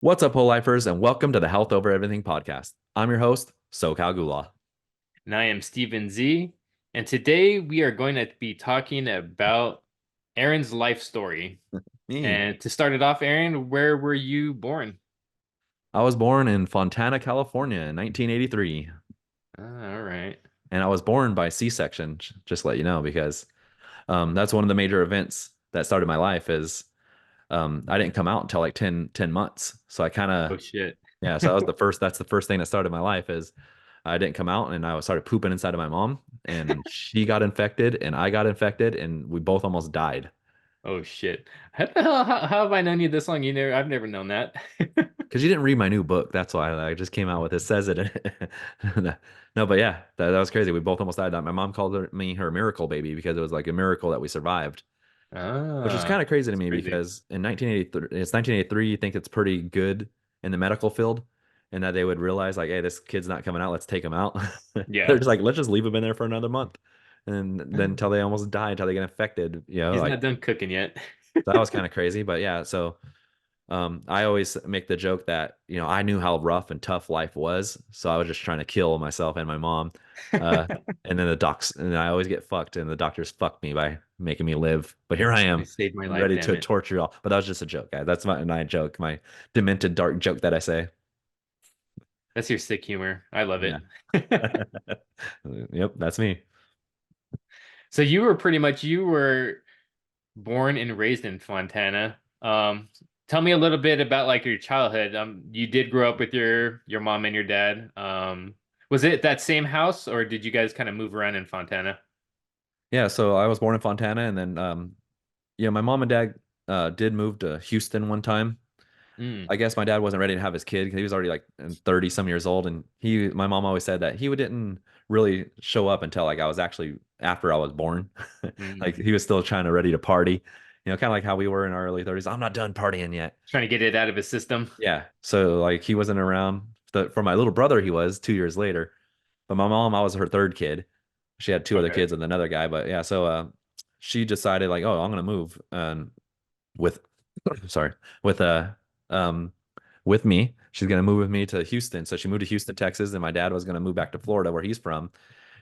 What's up, whole lifers, and welcome to the Health Over Everything podcast. I'm your host, SoCal Goulah. And I am Steven Z. And today we are going to be talking about Aaron's life story. Me. And to start it off, Aaron, where were you born? I was born in Fontana, California in 1983, All right. and I was born by C-section, just to let you know, because that's one of the major events that started my life is I didn't come out until like ten months. So I kind of, Oh shit. yeah, so that's the first thing that started my life is I didn't come out and I started pooping inside of my mom and she got infected and I got infected and we both almost died. Oh shit. How the hell how have I known you this long? I've never known that. Because you didn't read my new book. That's why I just came out with it. Says it. No, but yeah, that was crazy. We both almost died. My mom called me her miracle baby because it was like a miracle that we survived, which was kind Ah, of crazy to that's me crazy. because in 1983, it's 1983. You think it's pretty good in the medical field, and that they would realize like, hey, this kid's not coming out. Let's take him out. They're Yeah. just like, let's just leave him in there for another month, and then until they almost die, until they get infected. He's Like not done cooking yet. that was kind of crazy. But yeah, so. I always make the joke that, I knew how rough and tough life was. So I was just trying to kill myself and my mom. Uh, and then and I always get fucked and the doctors fuck me by making me live. But here I You am saved my life, ready damn to it. torture y'all. But that was just a joke, guys. That's my joke, my demented dark joke that I say. That's your sick humor. I love Yeah. it. Yep, that's me. So you were born and raised in Fontana. Tell me a little bit about like your childhood. You did grow up with your mom and your dad. Was it that same house, or did you guys kind of move around in Fontana? Yeah, so I was born in Fontana and then my mom and dad did move to Houston one time. Mm, I guess my dad wasn't ready to have his kid because he was already like 30 some years old. And my mom always said that he didn't really show up until like I was actually after I was born. Like mm. he was still trying to ready to party, kind of like how we were in our early 30s. I'm not done partying yet. Trying to get it out of his system. Yeah. So like he wasn't around. For my little brother, he was 2 years later. But my mom, I was her third kid. She had two other Okay. kids and another guy. But yeah, so she decided like, oh, I'm gonna move and with sorry, with um with me. She's gonna move with me to Houston. So she moved to Houston, Texas, and my dad was gonna move back to Florida where he's from.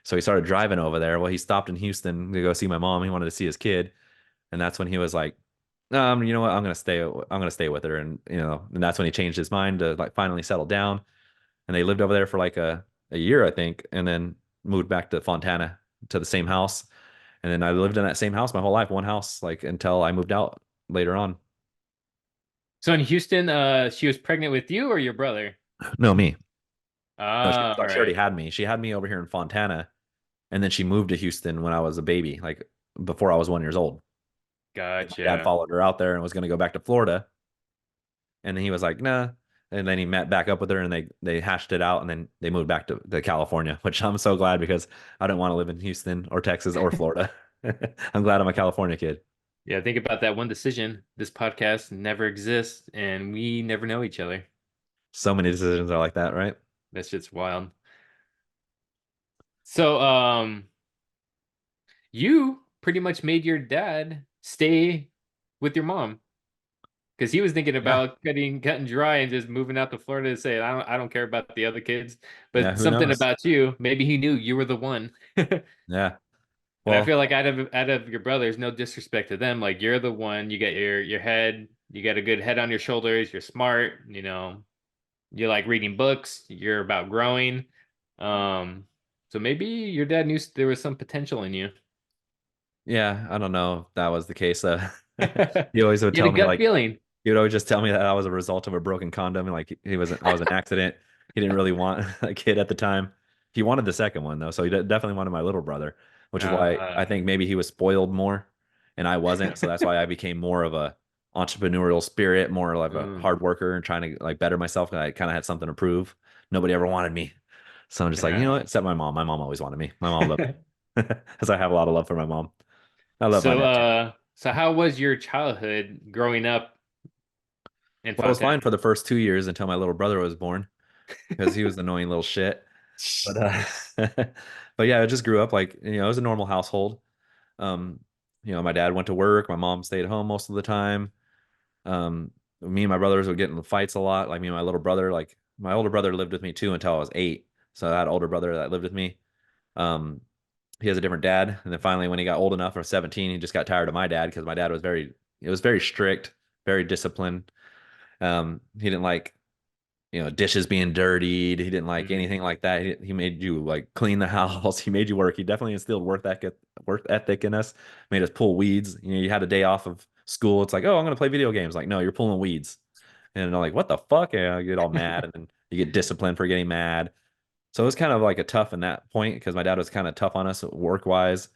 So he started driving over there. Well, he stopped in Houston to go see my mom. He wanted to see his kid, and that's when he was like, you know what? I'm gonna stay. I'm gonna stay with her, and and that's when he changed his mind to like finally settle down. And they lived over there for like a year, I think, and then moved back to Fontana to the same house. And then I lived in that same house my whole life, one house, like until I moved out later on. So in Houston, she was pregnant with you or your brother? No, me. No, Ah, all she already right. had me. She had me over here in Fontana, and then she moved to Houston when I was a baby, like before I was 1 year old. My dad Gotcha. followed her out there and was going to go back to Florida, and then he was like, "Nah." And then he met back up with her, and they hashed it out, and then they moved back to California, which I'm so glad because I didn't want to live in Houston or Texas or Florida. I'm glad I'm a California kid. Yeah, think about that one decision. This podcast never exists, and we never know each other. So many decisions are like that, right? That shit's wild. So, you pretty much made your dad stay with your mom because he was thinking Yeah, about cutting dry and just moving out to Florida to say, I don't care about the other kids. yeah. But Who something knows? about you, maybe he knew you were the one. Yeah. And I Well, feel like out of your brothers, no disrespect to them, like you're the one. You got your head, you got a good head on your shoulders. You're smart. You like reading books. You're about growing. Um, so maybe your dad knew there was some potential in you. yeah. I don't know if that was the case. He always would You had tell a me gut like feeling. he would always just tell me that I was a result of a broken condom and like I was an accident. He didn't really want a kid at the time. He wanted the second one though, so he definitely wanted my little brother, which is why I Uh, think maybe he was spoiled more and I wasn't. So that's why I became more of a entrepreneurial spirit, more like a mm, hard worker and trying to like better myself. And I kind of had something to prove. Nobody ever wanted me. So I'm just like, you know uh. what? Except my mom. My mom always wanted me. My mom loved me. Because I have a lot of love for my mom. I love my So, dad too. so how was your childhood growing up in Well, it was fine Fontana? for the first 2 years until my little brother was born because he was an annoying little shit. But but yeah, I just grew up like, it was a normal household. Um, my dad went to work, my mom stayed at home most of the time. Um, me and my brothers would get in fights a lot. Like me and my little brother, like my older brother lived with me too until I was 8. So I had an older brother that lived with me. Um, he has a different dad. And then finally, when he got old enough, or 17, he just got tired of my dad because my dad was it was very strict, very disciplined. He didn't like, dishes being dirtied. He didn't like Hmm. anything like that. He made you like clean the house. He made you work. He definitely instilled work ethic in us. Made us pull weeds. You had a day off of school. It's like, oh, I'm gonna play video games. Like, no, you're pulling weeds. And I'm like, what the fuck? And I get all mad, and then you get disciplined for getting mad. So it was kind of like a tough in that point because my dad was kind of tough on us work wise,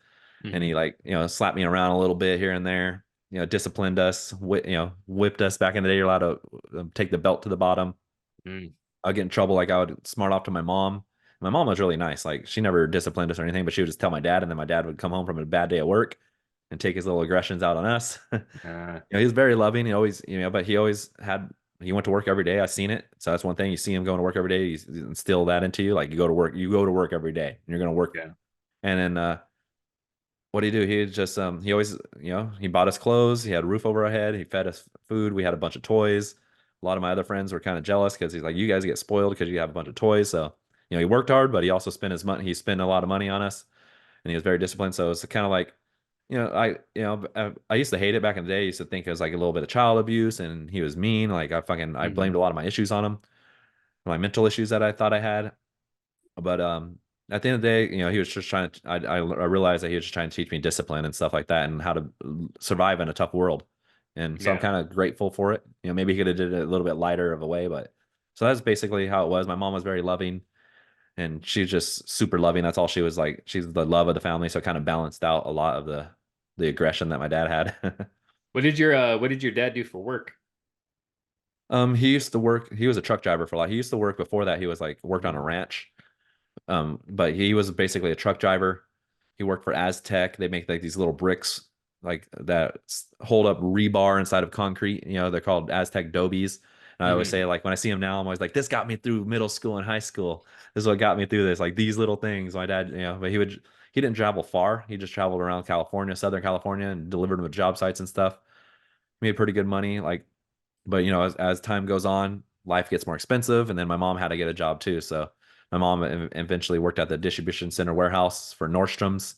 and Hmm. he like slapped me around a little bit here and there. Disciplined us. Whipped us. Back in the day, you're allowed to take the belt to the bottom. Mm. I'd get in trouble. Like I would smart off to my mom. My mom was really nice. Like she never disciplined us or anything, but she would just tell my dad, and then my dad would come home from a bad day at work and take his little aggressions out on us. Uh, He was very loving. He always, but he always he went to work every day. I seen it. So that's one thing. You see him going to work every day. You instill that into you. Like you go to work every day and you're going to work. yeah. And then, what did he do? He just, he always, he bought us clothes. He had a roof over our head. He fed us food. We had a bunch of toys. A lot of my other friends were kind of jealous because he's like, you guys get spoiled because you have a bunch of toys. So, he worked hard, but he also spent his money. He spent a lot of money on us, and he was very disciplined. So it's kind of like, I used to hate it back in the day. I used to think it was like a little bit of child abuse, and he was mean. Like I Hmm. blamed a lot of my issues on him, my mental issues that I thought I had. But at the end of the day, he was just trying to. I realized that he was just trying to teach me discipline and stuff like that, and how to survive in a tough world. And so I'm Yeah. kind of grateful for it. Maybe he could have did it a little bit lighter of a way, but so that's basically how it was. My mom was very loving, and she's just super loving. That's all she was like. She's the love of the family, so it kind of balanced out a lot of the aggression that my dad had. What did your dad do for work? He used to work. He was a truck driver for a lot. He used to work before that. He was like worked on a Mm. ranch. But he was basically a truck driver. He worked for Aztec. They make like these little bricks like that hold up rebar inside of concrete. They're called Aztec dobies. And I always Hmm. say, like, when I see him now, I'm always like, this got me through middle school and high school. This is what got me through this. Like these little things. My dad, but he didn't travel far. He just traveled around California, Southern California, and delivered them to job sites and stuff. Made pretty good money. Like, but as time goes on, life gets more expensive, and then my mom had to get a job too. So my mom eventually worked at the distribution center warehouse for Nordstrom's,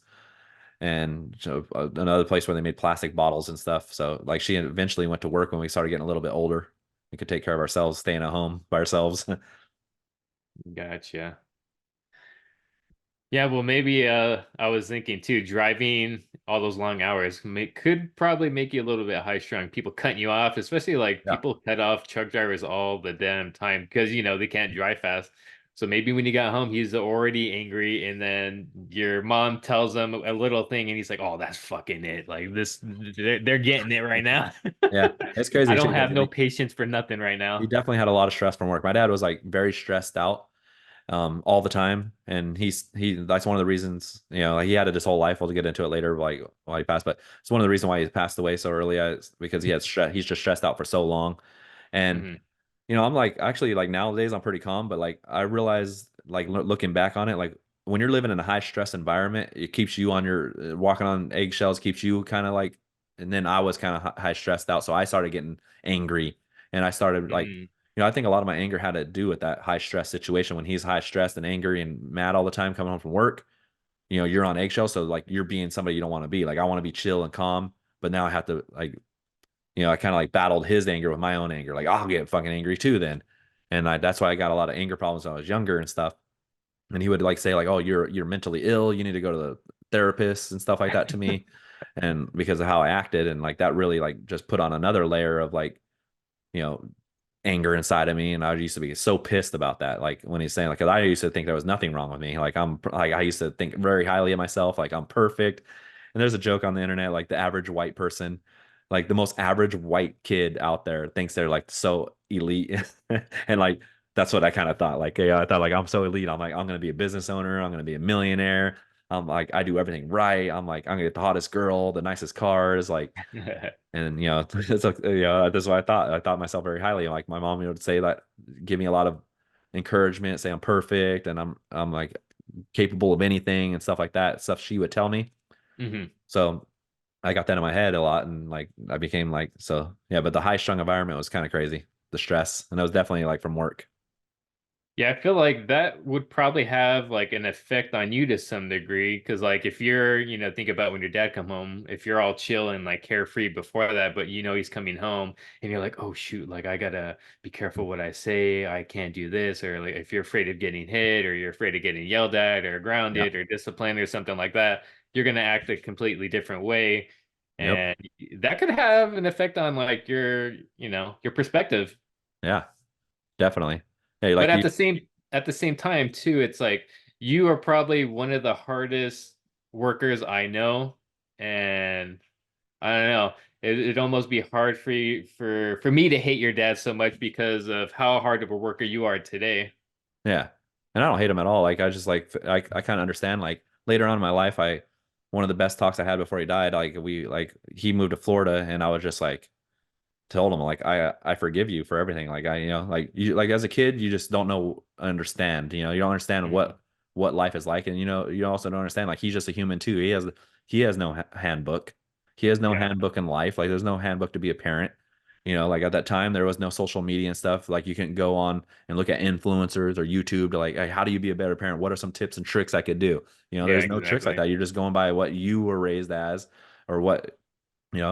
and another place where they made plastic bottles and stuff. So like she eventually went to work when we started getting a little bit older. We could take care of ourselves, staying at home by ourselves. Gotcha. Yeah, well, maybe I was thinking too, driving all those long hours could probably make you a little bit high strung. People cutting you off, especially like Yeah. people cut off truck drivers all the damn time because they can't drive fast. So maybe when you got home, he's already angry, and then your mom tells him a little thing, and he's like, "Oh, that's fucking it. Like this, they're getting it right now. Yeah, it's I crazy too don't because have no patience for nothing right he now." definitely had a lot of stress from work. My dad was like very stressed out all the time. And that's one of the reasons, like he had it his whole life. We'll get into it later, like why he passed, but it's one of the reasons why he passed away so early, because he's just stressed out for so long. And Hmm. I'm like, actually, like nowadays I'm pretty calm, but like I realized, like looking back on it, like when you're living in a high stress environment, it keeps you on your walking on eggshells, keeps you kind of like, and then I was kind of high stressed out. So I started getting angry, and I started like, Hmm. I think a lot of my anger had to do with that high stress situation. When he's high stressed and angry and mad all the time coming home from work, you're on eggshells. So like you're being somebody you don't want to be. Like I want to be chill and calm, but now I have to like, I kind of like battled his anger with my own anger. Like I'll get fucking angry too then. And that's why I got a lot of anger problems when I was younger and stuff. And he would like say like, "Oh, you're mentally ill. You need to go to the therapist and stuff like that to me." And because of how I acted, and like that really like just put on another layer of like, you know, anger inside of me. And I used to be so pissed about that. Like when he's saying like, 'cause I used to think there was nothing wrong with me. Like I used to think very highly of myself. Like I'm perfect. And there's a joke on the internet, like the average white person, like the most average white kid out there thinks they're like so elite. And like, that's what I kind of thought. Like, I thought like I'm so elite. I'm like, I'm going to be a business owner. I'm going to be a millionaire. I'm like, I do everything right. I'm like, I'm gonna get the hottest girl, the nicest cars. Like, and it's like, that's what I thought. I thought myself very highly. Like my mom would say that, give me a lot of encouragement, say I'm perfect and I'm like capable of anything and stuff like that. Stuff she would tell me. Hmm. So I got that in my head a lot, and like I became like so yeah. But the high strung environment was kind of crazy, the stress, and it was definitely like from work. Yeah, I feel like that would probably have like an effect on you to some degree. Cause like if you're, think about when your dad come home, if you're all chill and like carefree before that, but he's coming home and you're like, oh shoot, like I gotta be careful what I say. I can't do this. Or like if you're afraid of getting hit or you're afraid of getting yelled at or Yep. grounded or disciplined or something like that, you're gonna act a completely different way. Yep. And that could have an effect on like your perspective. Yeah. Definitely. Yeah. But Like you. at the same time too, it's like you are probably one of the hardest workers I know, and I don't know. It'd almost be hard for you, for me to hate your dad so much because of how hard of a worker you are today. Yeah. And I don't hate him at all. Like I just like I kind of understand. Like later on in my life, I one of the best talks I had before he died. Like he moved to Florida, and I was just like told him like I forgive you for everything. Like like you like as a kid you just don't know understand. You don't understand Mhm. what life is like, and you also don't understand like he's just a human too. He has no handbook. He has no Yeah, handbook in life. Like there's no handbook to be a parent. Like at that time there was no social media and stuff. Like you couldn't go on and look at influencers or YouTube to like, hey, how do you be a better parent? What are some tips and tricks I could do? yeah, There's no tricks like exactly. that. You're just going by what you were raised as or what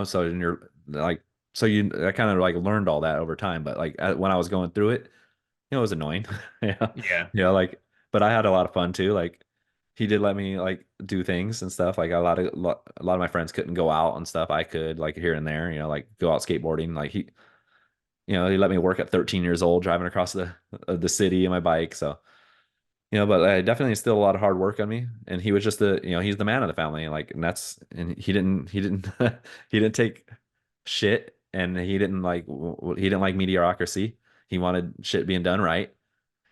so in your like so you I kind of like learned all that over time, but like when I was going through it, it was annoying. Yeah. Yeah. Like but I had a lot of fun too. Like he did let me like do things and stuff. Like a lot of my friends couldn't go out and stuff. I could like here and there, like go out skateboarding. Like he let me work at 13 years old driving across the city in my bike. So but I definitely still a lot of hard work on me. And he was just he's the man of the family. And like, and he didn't, he didn't take shit and he didn't like mediocrity. He wanted shit being done right.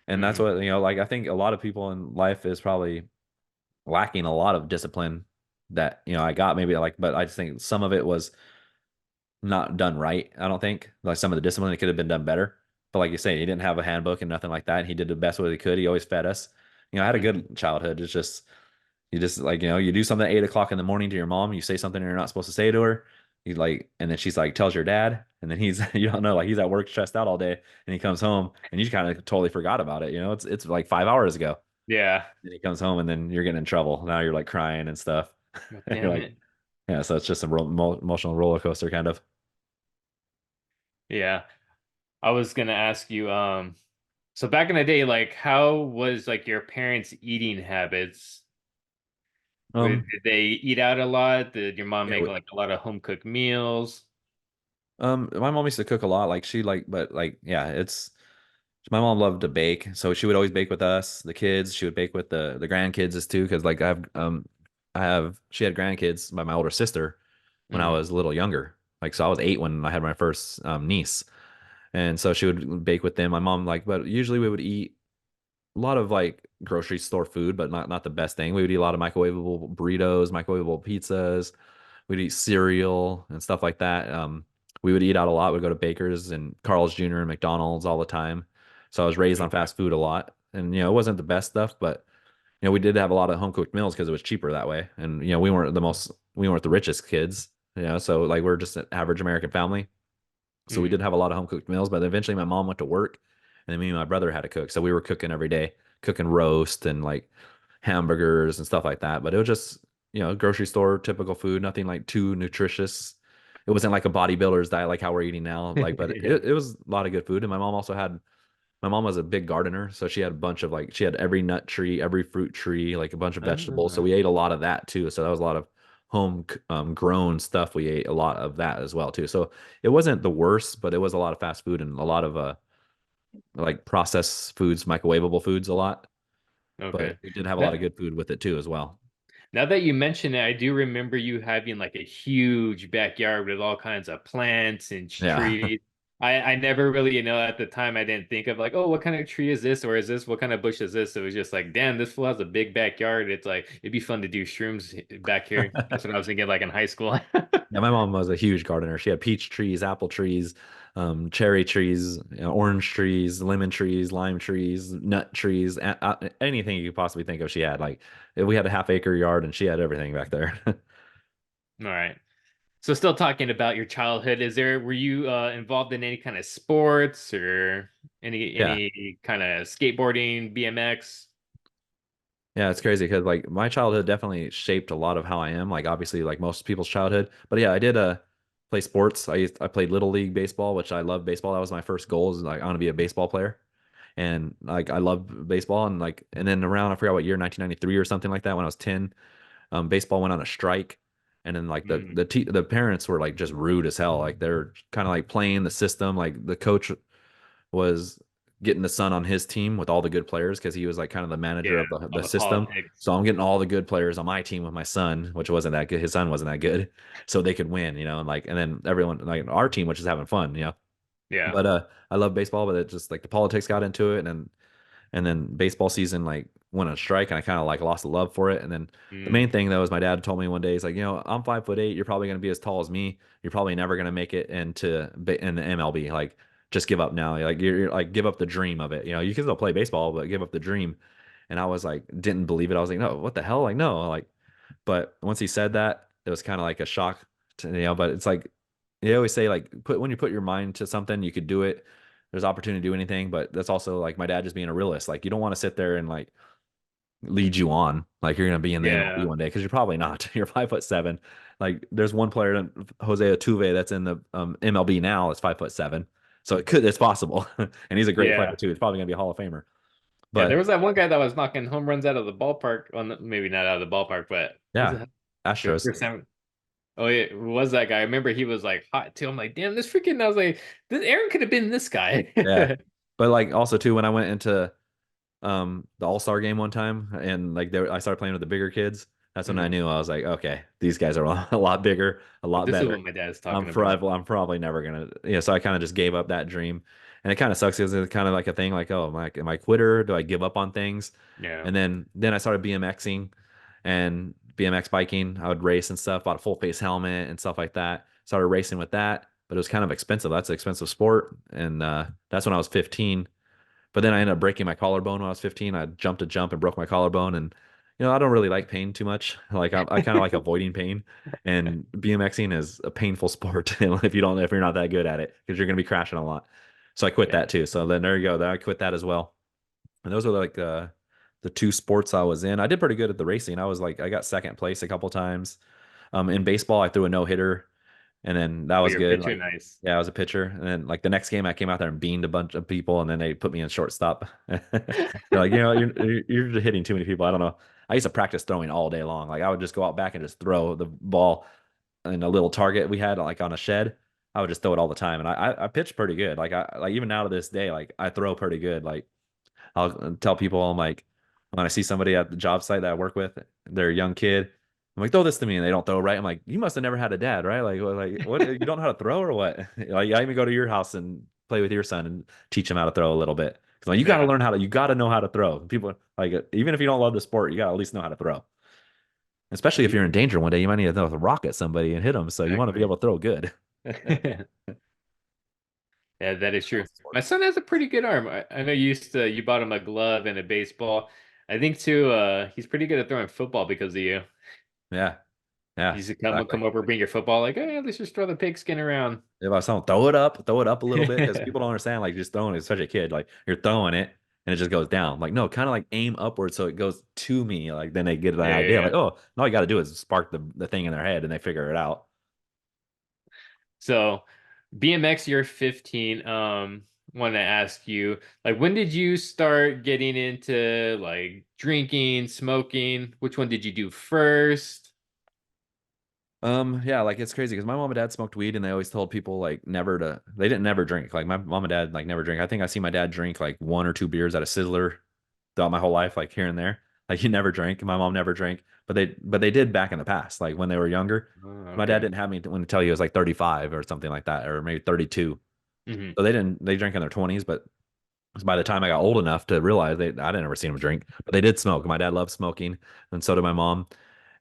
And that's Hmm. what, like, I think a lot of people in life is probably lacking a lot of discipline that, I got maybe like, but I just think some of it was not done right. I don't think like some of the discipline it could have been done better. But like you say, he didn't have a handbook and nothing like that. And he did the best way he could. He always fed us. I had a Hmm. good childhood. It's just you just like you do something at 8 o'clock in the morning to your mom. You say something you're not supposed to say to her. He's like, and then she's like, tells your dad, and then he's you don't know like he's at work stressed out all day, and he comes home and you kind of totally forgot about it. It's like 5 hours ago. Yeah. And he comes home and then you're getting in trouble. Now you're like crying and stuff. God You're damn like, it. yeah. So it's just a emotional roller coaster kind of. Yeah. I was gonna ask you, so back in the day, like how was like your parents' eating habits? Um, Did they eat out a lot? Did your mom yeah, make like a lot of home cooked meals? my mom used to cook a lot. Like she like, but like, yeah, my mom loved to bake, so she would always bake with us, the kids. She would bake with the grandkids as too, because like she had grandkids by my older sister when I Hmm. was a little younger. Like so, I was 8 when I had my first niece, and so she would bake with them. My mom like, but usually we would eat a lot of like grocery store food, but not the best thing. We would eat a lot of microwavable burritos, microwavable pizzas. We'd eat cereal and stuff like that. We would eat out a lot. We'd go to Baker's and Carl's Jr. and McDonald's all the time. So I was raised on Okay. fast food a lot, and it wasn't the best stuff, but we did have a lot of home cooked meals because it was cheaper that way. And we weren't the richest kids, so like we're just an average American family. So we Hmm. did have a lot of home cooked meals, but eventually my mom went to work and then me and my brother had to cook. So we were cooking every day, cooking roast and like hamburgers and stuff like that. But it was just, grocery store typical food, nothing like too nutritious. It wasn't like a bodybuilder's diet like how we're eating now. Like, but Yeah. it was a lot of good food. And my mom was a big gardener. So she had a bunch of like, she had every nut tree, every fruit tree, like a bunch of vegetables. So Ah, we ate a lot of that too. So that was a lot of home grown stuff. We ate a lot of that as well too. So it wasn't the worst, but it was a lot of fast food and a lot of like processed foods, microwavable foods a lot. But okay. we did have a lot of That good food with it too as well. Now that you mention it, I do remember you having like a huge backyard with all kinds of plants and Yeah. trees. I never really, at the time I didn't think of like, oh, what kind of tree is this? Or is this what kind of bush is this? It was just like, damn, this fool has a big backyard. It's like it'd be fun to do shrooms back here. That's what I was thinking like in high school. Yeah, my mom was a huge gardener. She had peach trees, apple trees, cherry trees, orange trees, lemon trees, lime trees, nut trees, anything you could possibly think of. She had like we had a half acre yard and she had everything back there. All right. So still talking about your childhood, were you involved in any kind of sports or Yeah. any kind of skateboarding, BMX? Yeah, it's crazy because like my childhood definitely shaped a lot of how I am, like obviously like most people's childhood. But yeah, I did play sports. I played little league baseball, which I love baseball. That was my first goal is like I want to be a baseball player. And like I love baseball and like and then around I forgot what year, 1993 or something like that when I was 10, baseball went on a strike. And then like Mm, the parents were like just rude as hell. Like they're kind of like playing the system. Like the coach was getting the son on his team with all the good players because he was like kind of the manager yeah, of all the the system. politics. So I'm getting all the good players on my team with my son, which wasn't that good. His son wasn't that good, so they could win, and like, and then everyone like our team, which is having fun. Yeah. But I love baseball, but it just like the politics got into it, and then baseball season like went on strike and I kind of like lost the love for it. And then the Mm, main thing though is my dad told me one day, he's like, I'm 5'8", you're probably gonna be as tall as me. You're probably never gonna make it in the MLB. Like just give up now. Like you're like give up the dream of it. You can still play baseball, but give up the dream. And I was like, didn't believe it. I was like, no, what the hell? Like, no, like, but once he said that, it was kind of like a shock but it's like they always say like when you put your mind to something, you could do it. There's opportunity to do anything, but that's also like my dad just being a realist. Like you don't want to sit there and like lead you on like you're gonna be in the MLB yeah. one day because you're probably not. You're 5'7". Like there's one player, Jose Altuve, that's in the MLB now. It's 5'7", so it's possible, and he's a great player Yeah. too. He's probably gonna be a Hall of Famer. Yeah, there But was that one guy that was knocking home runs out of the ballpark. On maybe not out of the ballpark, but was yeah, it the Astros. first time? Oh yeah, who was that guy? I remember he was like hot too. I'm like, damn, this freaking. I was like, this Aaron could have been this guy. Yeah, but like also too when I went into the All-Star game one time and like I started playing with the bigger kids. That's when I Mhm. knew I was like, okay, these guys are a lot bigger, a lot This is better. what my dad's I'm talking about. probably I'm probably never gonna so I kind of just gave up that dream. And it kind of sucks because it's kind of like a thing like, oh, am I a quitter? Do I give up on things? Yeah. And then I started BMXing and BMX biking. I would race and stuff, bought a full face helmet and stuff like that. Started racing with that, but it was kind of expensive. That's an expensive sport. And that's when I was 15. But then I ended up breaking my collarbone when I was 15. I jumped a jump and broke my collarbone. And, I don't really like pain too much. Like I kind of like avoiding pain. And BMXing is a painful sport if you're not that good at it because you're going to be crashing a lot. So I quit Yeah. that too. So then there you go. Then I quit that as well. And those are like the two sports I was in. I did pretty good at the racing. I got second place a couple times. In baseball, I threw a no hitter and then that Oh, was you're a good. pitcher, Like, nice. yeah, I was a pitcher, and then like the next game, I came out there and beamed a bunch of people, and then they put me in shortstop. They're like, you're just hitting too many people. I don't know. I used to practice throwing all day long. Like I would just go out back and just throw the ball in a little target we had like on a shed. I would just throw it all the time, and I pitched pretty good. Like I like even now to this day, like I throw pretty good. Like I'll tell people I'm like when I see somebody at the job site that I work with, they're a young kid. I'm like, throw this to me, and they don't throw right. I'm like, you must have never had a dad, right? Like what? You don't know how to throw or what? Like, I even go to your house and play with your son and teach him how to throw a little bit. 'Cause like, Yeah, you got to know how to throw. People like even if you don't love the sport, you got to at least know how to throw. Especially if you're in danger one day, you might need to throw a rock at somebody and hit them. So you want to be exactly. able to throw good. Yeah, that is true. My son has a pretty good arm. I know you bought him a glove and a baseball. I think too, he's pretty good at throwing football because of you. Yeah, You yeah, used to exactly. come over, bring your football, like, hey, let's just throw the pigskin around. If I was telling throw it up a little bit because people don't understand like just throwing it, especially a kid, like you're throwing it and it just goes down. Like, no, kind of like aim upward so it goes to me. Like then they get the Yeah, yeah, idea, yeah. like, oh, all you got to do is spark the thing in their head and they figure it out. So BMX, you're 15. Want to ask you, like, when did you start getting into like drinking, smoking? Which one did you do first? Yeah, like it's crazy because my mom and dad smoked weed and they always told people like they didn't never drink. Like my mom and dad like never drink. I think I see my dad drink like one or two beers at a Sizzler throughout my whole life, like here and there. Like he never drank. My mom never drank, but they did back in the past, like when they were younger. Oh, My dad okay. didn't have me when to tell you it was like 35 or something like that, or maybe 32. Hmm. So they drank in their 20s, but by the time I got old enough to realize I didn't ever see them drink, but they did smoke. My dad loved smoking, and so did my mom.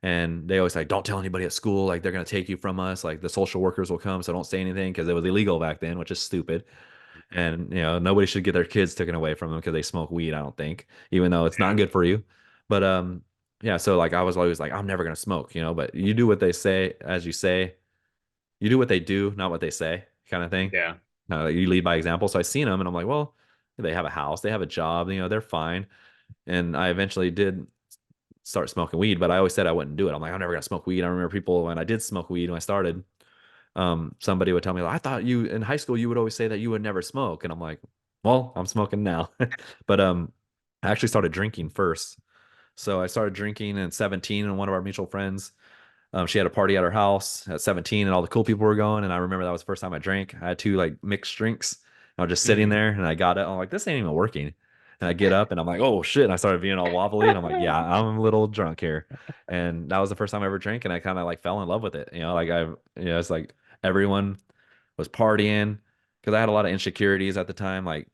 And they always like, don't tell anybody at school, like they're gonna take you from us. Like the social workers will come, so don't say anything because it was illegal back then, which is stupid. And nobody should get their kids taken away from them because they smoke weed. I don't think, even though it's not Yeah. good for you. But yeah. So like I was always like, I'm never gonna smoke, but you do what they say as you say. you do what they do, not what they say, kind of thing. Yeah. Like you lead by example. So I seen them, and I'm like, well, they have a house, they have a job, they're fine. And I eventually did start smoking weed, but I always said I wouldn't do it. I'm like, I'm never gonna smoke weed. I remember people when I did smoke weed when I started, somebody would tell me, like, I thought you in high school you would always say that you would never smoke. And I'm like, well, I'm smoking now. But I actually started drinking first. So I started drinking in 17, and one of our mutual friends, she had a party at her house at 17, and all the cool people were going. And I remember that was the first time I drank. I had two like mixed drinks. I was just sitting Hmm. there, and I got it. I'm like, this ain't even working. And I get up, and I'm like, oh shit. And I started being all wobbly, and I'm like, yeah, I'm a little drunk here. And that was the first time I ever drank, and I kind of like fell in love with it. Like it's like everyone was partying because I had a lot of insecurities at the time, like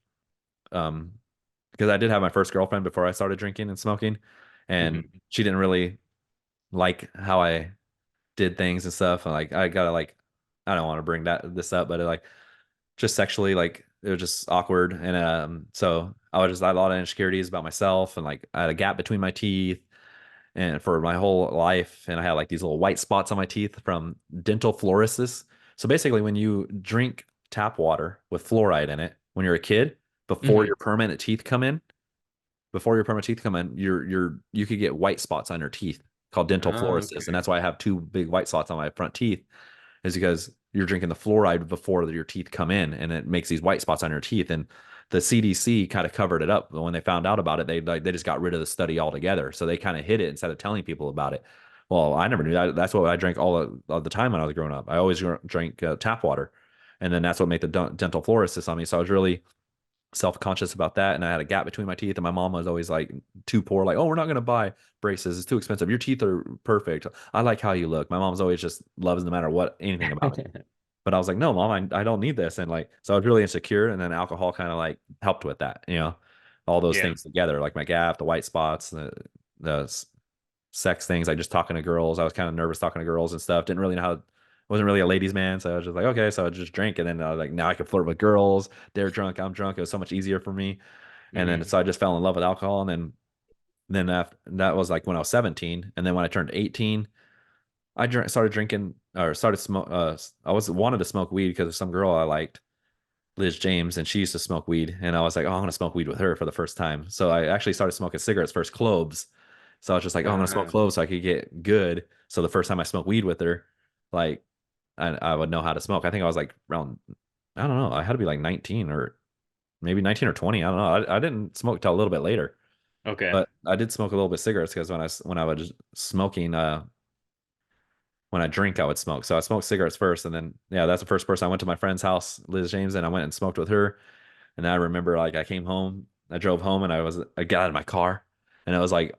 um, because I did have my first girlfriend before I started drinking and smoking, and Hmm. she didn't really like how I did things and stuff. And like I gotta like I don't want to bring this up, but like just sexually, like it was just awkward. And so I had a lot of insecurities about myself, and like I had a gap between my teeth and for my whole life, and I had like these little white spots on my teeth from dental fluorosis. So basically when you drink tap water with fluoride in it when you're a kid, before Hmm. your permanent teeth come in, before your permanent teeth come in, you could get white spots on your teeth called dental Oh, fluorosis. And okay. that's why I have two big white spots on my front teeth, is because you're drinking the fluoride before your teeth come in, and it makes these white spots on your teeth. And the CDC kind of covered it up. But when they found out about it, they just got rid of the study altogether. So they kind of hid it instead of telling people about it. Well, I never knew that. That's what I drank all the time when I was growing up. I always drank tap water, and then that's what made the dental fluorosis on me. So I was really self-conscious about that, and I had a gap between my teeth, and my mom was always like too poor, like, oh, we're not going to buy braces, it's too expensive, your teeth are perfect, I like how you look. My mom's always just loves no matter what anything about it. But I was like, no mom, I don't need this. And like so I was really insecure, and then alcohol kind of like helped with that, all those Yeah. things together, like my gap, the white spots, the sex things, like just talking to girls. I was kind of nervous talking to girls and stuff. Didn't really know how. Wasn't really a ladies' man, so I was just like, okay. So I just drink, and then like now I can flirt with girls. They're drunk, I'm drunk. It was so much easier for me. And then Hmm. so I just fell in love with alcohol, and then after that was like when I was 17, and then when I turned 18, started drinking or started smoke. I was wanted to smoke weed because of some girl I liked, Liz James, and she used to smoke weed, and I was like, oh, I'm gonna smoke weed with her for the first time. So I actually started smoking cigarettes first, cloves. So I was just like, oh, I'm gonna smoke Uh, cloves so I could get good. So the first time I smoked weed with her, like I would know how to smoke. I think I was like around, I don't know, I had to be like 19 or maybe 19 or 20. I don't know. I didn't smoke till a little bit later, okay. but I did smoke a little bit of cigarettes because when I was smoking, when I drink, I would smoke. So I smoked cigarettes first, and then yeah, that's the first person I went to my friend's house, Liz James, and I went and smoked with her. And I remember like I came home, I drove home, and I got out of my car, and I was like,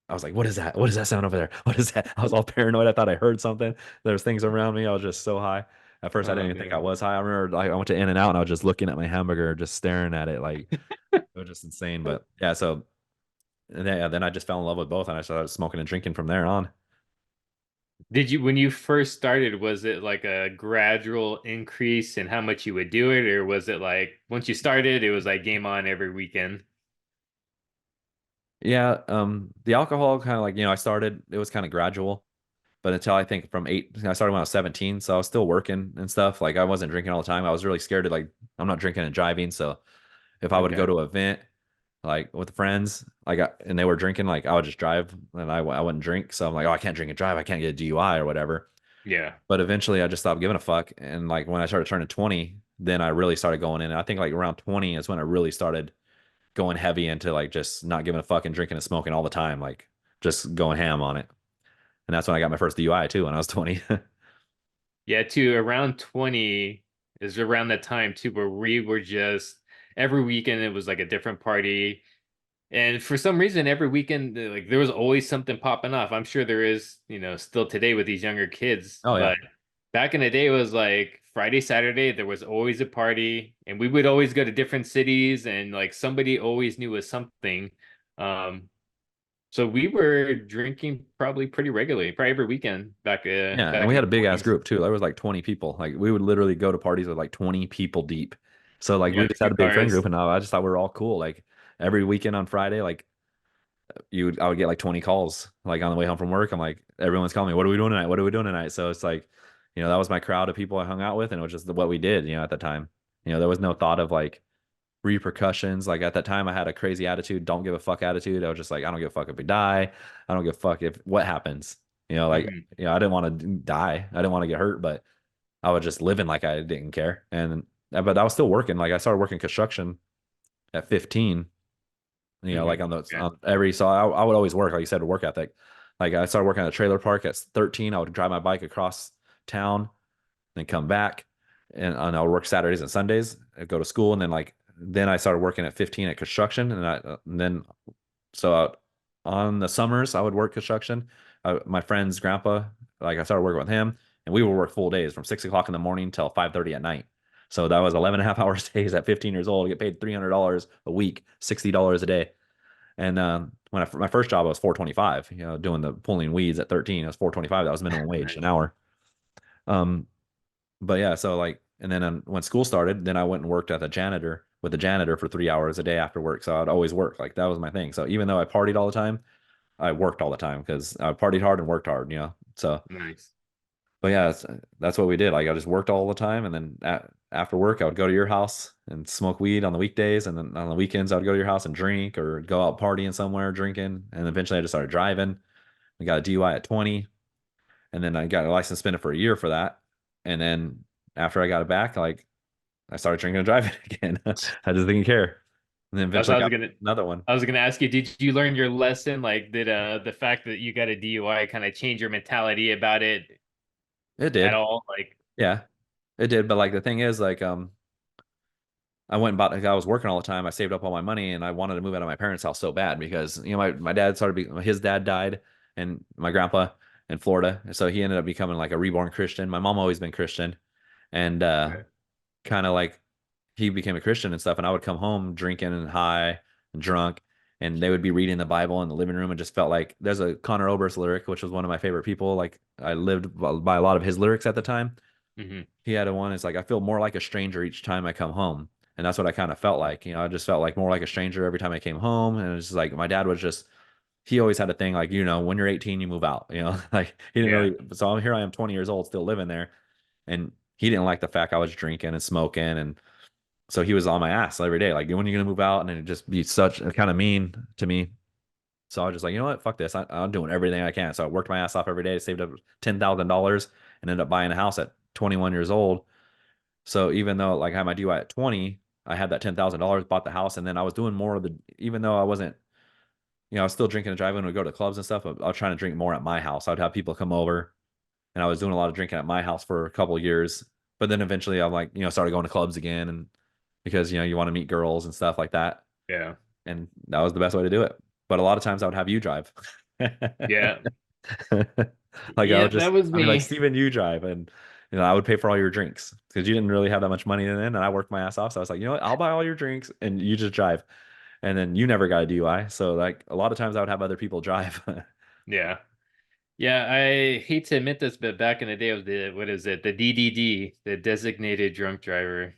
what is that? What is that sound over there? What is that? I was all paranoid. I thought I heard something. There's things around me. I was just so high. At first, I didn't Oh even think I man. was high. I remember like I went to In and Out, and I was just looking at my hamburger, just staring at it, like it was just insane. But yeah, so and then I just fell in love with both, and I started smoking and drinking from there on. Did you, when you first started, was it like a gradual increase in how much you would do it, or was it like once you started, it was like game on every weekend? Yeah, the alcohol kind of like, I started, it was kind of gradual, but until I think I started when I was 17, so I was still working and stuff. Like I wasn't drinking all the time. I was really scared to like, I'm not drinking and driving. So if I would go Okay. to an event, like with friends, and they were drinking, like I would just drive, and I wouldn't drink. So I'm like, oh, I can't drink and drive. I can't get a DUI or whatever. Yeah. But eventually I just stopped giving a fuck. And like when I started turning 20, then I really started going in. And I think like around 20 is when I really started going heavy into like just not giving a fuck and drinking and smoking all the time, like just going ham on it. And that's when I got my first DUI too, when I was 20. Yeah, too, around 20 is around that time too, where we were just every weekend it was like a different party. And for some reason, every weekend, like there was always something popping off. I'm sure there is, still today with these younger kids. Oh yeah. But back in the day, it was like Friday, Saturday, there was always a party, and we would always go to different cities, and like somebody always knew us something. Um, so we were drinking probably pretty regularly, probably every weekend Yeah, and back we in had a the big ass 20s. group too. There was like 20 people. Like we would literally go to parties with like 20 people deep. So like Yeah, we just had two a big friend cars. group, and I just thought we were all cool. Like every weekend on Friday, like I would get like 20 calls like on the way home from work. I'm like, everyone's calling me, what are we doing tonight? What are we doing tonight? So it's like That was my crowd of people I hung out with, and it was just what we did, at the time. There was no thought of like repercussions. Like at that time, I had a crazy attitude, don't give a fuck attitude. I was just like, I don't give a fuck if we die. I don't give a fuck if what happens. Like, Hmm. I didn't want to die. I didn't want to get hurt, but I was just living like I didn't care. And but I was still working. Like I started working construction at 15. Like Hmm. on the Yeah. on every so I would always work, like you said, work ethic. Like I started working at a trailer park at 13. I would drive my bike across town, then come back, and I would work Saturdays and Sundays. I'd go to school, and then I started working at 15 at construction, and then so on the summers I would work construction. My friend's grandpa, like I started working with him, and we would work full days from 6 o'clock in the morning till 5:30 at night. So that was 11 and a half hours days at 15 years old. I get paid $300 a week, $60 a day. And when my first job, I was 425. Doing the pulling weeds at 13, I was 425. That was minimum wage an Nice. hour. Um, but yeah, so like, and then when school started, then I went and worked at the janitor with the janitor for 3 hours a day after work. So I'd always work. Like that was my thing. So even though I partied all the time, I worked all the time because I partied hard and worked hard. So, Nice. but yeah, that's what we did. Like I just worked all the time, and then after work, I would go to your house and smoke weed on the weekdays, and then on the weekends, I would go to your house and drink or go out partying somewhere, drinking, and eventually I just started driving. I got a DUI at 20, and then I got a license suspended for a year for that, and then after I got it back, like I started drinking and driving again. I just didn't care, and then That's eventually what I was got gonna. another one. I was gonna ask you, did you learn your lesson? Like, did the fact that you got a DUI kind of change your mentality about it It at did, all? Like, yeah, it did. But like the thing is, like I went and bought, like, I was working all the time. I saved up all my money and I wanted to move out of my parents' house so bad because, my dad his dad died and my grandpa in Florida. So he ended up becoming like a reborn Christian. My mom always been Christian and okay. kind of like he became a Christian and stuff. And I would come home drinking and high and drunk, and they would be reading the Bible in the living room and just felt like there's a Conor Oberst lyric, which was one of my favorite people. Like I lived by a lot of his lyrics at the time. Hmm. He had a one. It's like I feel more like a stranger each time I come home, and that's what I kind of felt like. I just felt like more like a stranger every time I came home, and it's just like my dad was just. He always had a thing like when you're 18 you move out. Like he didn't Yeah. really. So here I am, 20 years old, still living there, and he didn't like the fact I was drinking and smoking, and so he was on my ass every day, like when are you gonna move out, and it just be such kind of mean to me. So I was just like, you know what, fuck this. I'm doing everything I can. So I worked my ass off every day, saved up $10,000, and ended up buying a house at 21 years old. So even though like I had my DUI at 20, I had that $10,000, bought the house, and then I was doing more of even though I wasn't, I was still drinking and driving, would go to clubs and stuff. I was trying to drink more at my house. I'd have people come over, and I was doing a lot of drinking at my house for a couple of years. But then eventually I'm like, started going to clubs again, and because, you want to meet girls and stuff like that. Yeah. And that was the best way to do it. But a lot of times I would have you drive. Yeah. Like Yeah. That was I'd be like, me. Steven, you drive. And, I would pay for all your drinks because you didn't really have that much money then. And I worked my ass off. So I was like, you know what? I'll buy all your drinks and you just drive. And then you never got a DUI. So like a lot of times I would have other people drive. Yeah. Yeah. I hate to admit this, but back in the day, it was what is it? The DDD, the designated drunk driver.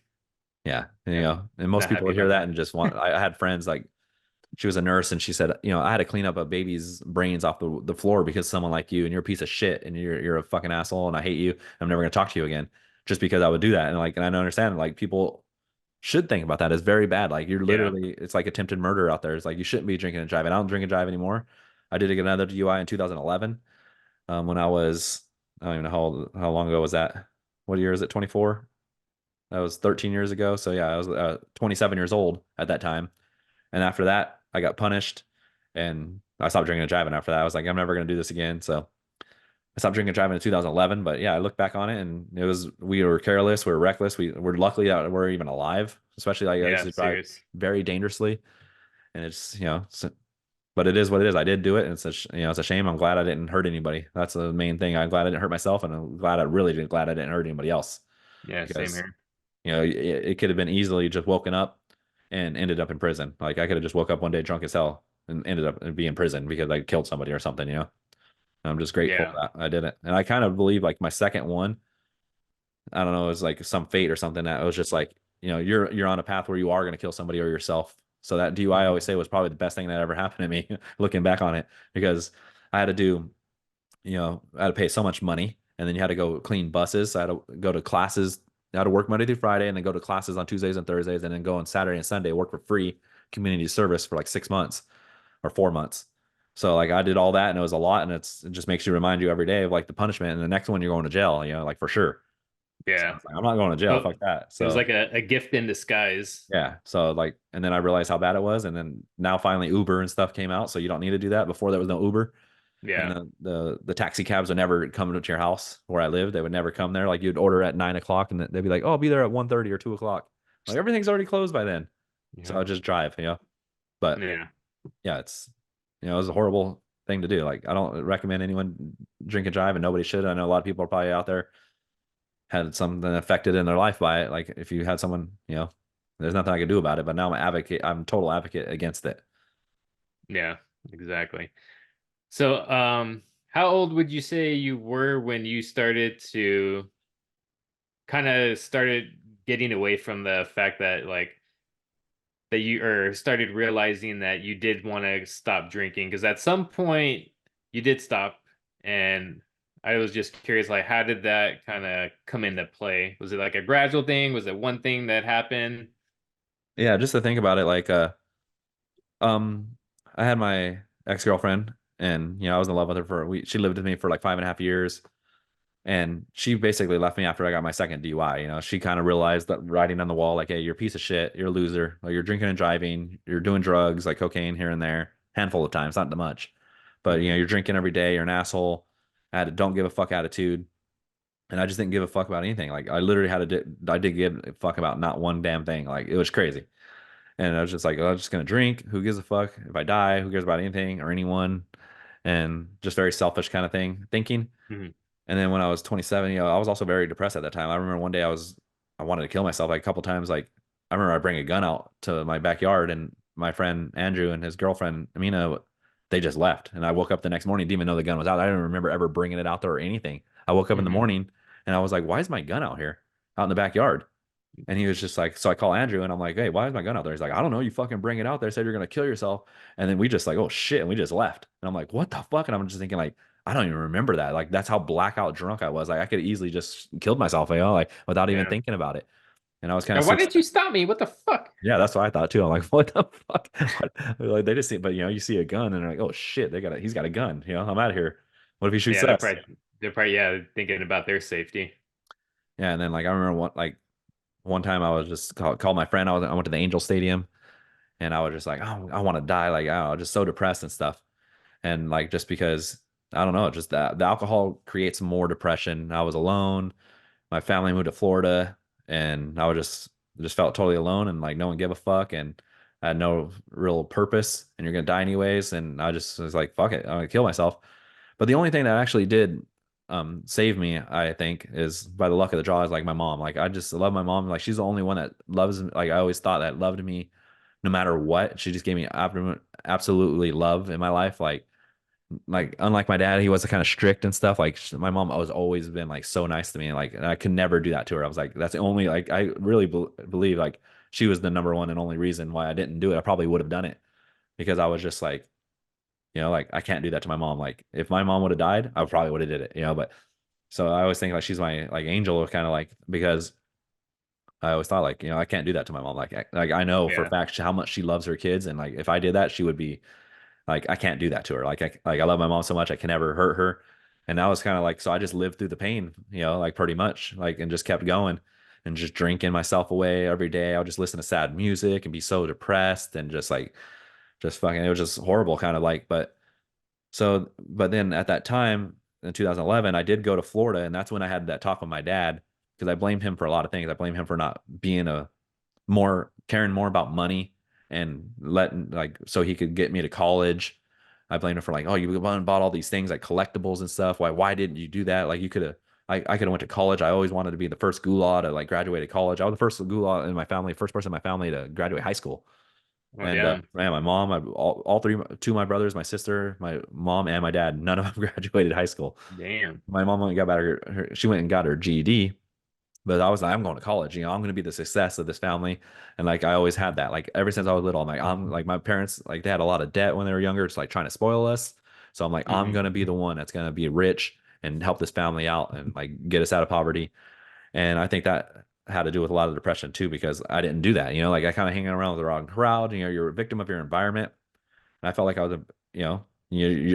Yeah. And, I'm and most not people happy would hear about that that. and just want, I had friends like, she was a nurse and she said, I had to clean up a baby's brains off the floor because someone like you and you're a piece of shit and you're a fucking asshole and I hate you. I'm never gonna talk to you again. Just because I would do that. And I don't understand, like people should think about that. It's very bad. Like you're Yeah. literally, it's like attempted murder out there. It's like you shouldn't be drinking and driving. I don't drink and drive anymore. I did get another DUI in 2011. When I don't even know how long ago was that? What year is it? 24? That was 13 years ago. So yeah, I was 27 years old at that time. And after that, I got punished and I stopped drinking and driving after that. I was like, I'm never going to do this again. So I stopped drinking and driving in 2011. But yeah, I look back on it and we were careless. We were reckless. We're lucky that we're even alive, especially like I used Yeah. to drive Serious. very dangerously. And but it is what it is. I did do it. And it's a shame. I'm glad I didn't hurt anybody. That's the main thing. I'm glad I didn't hurt myself. And I'm glad I didn't hurt anybody else Yeah. Same because here. it could have been easily just woken up and ended up in prison. Like I could have just woke up one day drunk as hell and ended up being in prison because I killed somebody or something. And I'm just grateful Yeah. that I did it. And I kind of believe like my second one, I don't know, it was like some fate or something that it was just like, you're on a path where you are going to kill somebody or yourself. So that DUI I Mhm. always say was probably the best thing that ever happened to me looking back on it because I had to do, I had to pay so much money and then you had to go clean buses. So I had to go to classes. I had to work Monday through Friday, and then go to classes on Tuesdays and Thursdays, and then go on Saturday and Sunday work for free community service for like 6 months or 4 months. So like I did all that, and it was a lot, and it just makes you remind you every day of like the punishment, and the next one you're going to jail, like for sure. So I Yeah. was like, I'm not going to jail. So Fuck that. it was So like a gift in disguise. yeah. So like, and then I realized how bad it was, and then now finally Uber and stuff came out, so you don't need to do that. Before there was no Uber, and Yeah. the taxi cabs would never come to your house where I lived. They would never come there. Like you'd order at 9 o'clock, and they'd be like, "Oh, I'll be there at 1:30 or 2 o'clock." Like everything's already closed by then. So I Yeah. just drive. But Yeah. yeah, it was a horrible thing to do. Like I don't recommend anyone drink and drive, and nobody should. I know a lot of people are probably out there had something affected in their life by it. Like if you had someone, there's nothing I could do about it. But now I'm a total advocate against it. Yeah. Exactly. So, how old would you say you were when you started to kind of started getting away from the fact that that you or started realizing that you did want to stop drinking? Because at some point you did stop, and I was just curious, like, how did that kind of come into play? Was it like a gradual thing? Was it one thing that happened? Yeah, just to think about it, like um I had my ex-girlfriend, and I was in love with her she lived with me for like 5.5 years. And she basically left me after I got my second DUI. She kind of realized that writing on the wall, like, hey, you're a piece of shit, you're a loser, like you're drinking and driving, you're doing drugs, like cocaine here and there, handful of times, not that much. But Hmm. you're drinking every day, you're an asshole. I had a don't give a fuck attitude. And I just didn't give a fuck about anything. Like I literally I did give a fuck about not one damn thing. Like it was crazy. And I was just like, oh, I'm just gonna drink. Who gives a fuck if I die? Who cares about anything or anyone? And just very selfish kind of thinking. Hmm. And then when I was 27, I was also very depressed at that time. I remember one day I wanted to kill myself like a couple times. Like I remember I bring a gun out to my backyard, and my friend Andrew and his girlfriend Amina, they just left. And I woke up the next morning, didn't even know the gun was out. I didn't remember ever bringing it out there or anything. I woke up in the Hmm. morning, and I was like, why is my gun out here out in the backyard? And he was just like, so I call Andrew, and I'm like, hey, why is my gun out there? He's like, I don't know. You fucking bring it out there. Said you're gonna kill yourself. And then we just like, oh shit. And we just left. And I'm like, what the fuck? And I'm just thinking like, I don't even remember that. Like that's how blackout drunk I was. Like I could easily just killed myself, like without even Yeah. thinking about it. And I was kind Now, of why sick. didn't you stop me? What the fuck? Yeah, that's what I thought too. I'm like, what the fuck? Like they just see, but you see a gun, and they're like, oh shit, he's got a gun. I'm out of here. What if he shoots Yeah, us? they're probably yeah thinking about their safety. Yeah, and then like I remember one time I was just called my friend. I went to the Angel Stadium, and I was just like, oh, I want to die. Like, I was just so depressed and stuff. And like, just because I don't know, just that the alcohol creates more depression. I was alone. My family moved to Florida, and I was just felt totally alone, and like no one gave a fuck, and I had no real purpose, and you're gonna die anyways. And I just was like, fuck it, I'm gonna kill myself. But the only thing that actually did save me, I think, is by the luck of the draw, is like my mom. Like I just love my mom. Like she's the only one that loves me. Like I always thought that loved me no matter what. She just gave me absolutely love in my life. Like unlike my dad, he was kind of strict and stuff. Like my mom has always been like so nice to me. Like and I could never do that to her. I was like, that's the only like I really believe like she was the number one and only reason why I didn't do it. I probably would have done it because I was just like, like I can't do that to my mom. Like if my mom would have died, I probably would have did it. But so I always think like she's my like angel, kind of like, because I always thought like, I can't do that to my mom. Like I know for a Yeah. fact how much she loves her kids, and like if I did that, she would be like, I can't do that to her. Like I love my mom so much, I can never hurt her. And that was kind of like, so I just lived through the pain, like pretty much, like, and just kept going and just drinking myself away every day. I would just listen to sad music and be so depressed and just like, just fucking, it was just horrible, kind of like, but then at that time in 2011, I did go to Florida, and that's when I had that talk with my dad, because I blamed him for a lot of things. I blame him for not being more caring more about money and letting like so he could get me to college. I blamed him for like, oh, you went and bought all these things like collectibles and stuff. Why didn't you do that? Like you could have I could have went to college. I always wanted to be the first Goulah to like graduate college. I was the first Goulah in my family, first person in my family to graduate high school. Oh And yeah. man, my mom, all three, two of my brothers, my sister, my mom, and my dad, none of them graduated high school. Damn. My mom went and got she went and got her GED, but I was like, I'm going to college. I'm going to be the success of this family. And like, I always had that. Like, ever since I was little, I'm like, my parents, like, they had a lot of debt when they were younger, just like trying to spoil us. So I'm like, I'm Hmm. going to be the one that's going to be rich and help this family out and like get us out of poverty. And I think that had to do with a lot of depression too, because I didn't do that. Like I kind of hanging around with the wrong crowd. You're a victim of your environment. And I felt like I was you know,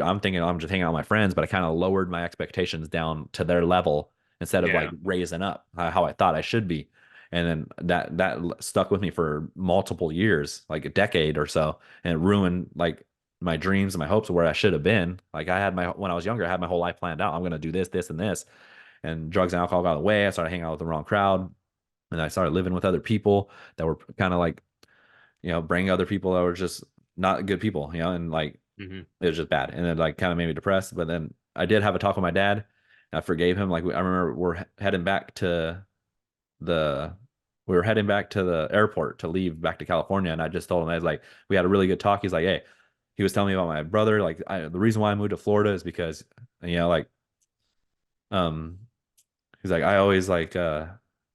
I'm thinking I'm just hanging out with my friends, but I kind of lowered my expectations down to their level instead of like Yeah. raising up how I thought I should be. And then that stuck with me for multiple years, like a decade or so, and it ruined like my dreams and my hopes of where I should have been. Like I had when I was younger, I had my whole life planned out. I'm going to do this, this, and this. And drugs and alcohol got in the way. I started hanging out with the wrong crowd, and I started living with other people that were kind of like, bringing other people that were just not good people, and like Hmm. it was just bad. And it like kind of made me depressed. But then I did have a talk with my dad. I forgave him. Like I remember heading back to the we were heading back to the airport to leave back to California. And I just told him, I was like, we had a really good talk. He's like, hey, he was telling me about my brother. Like the reason why I moved to Florida is because, like, um, he's like, I always like,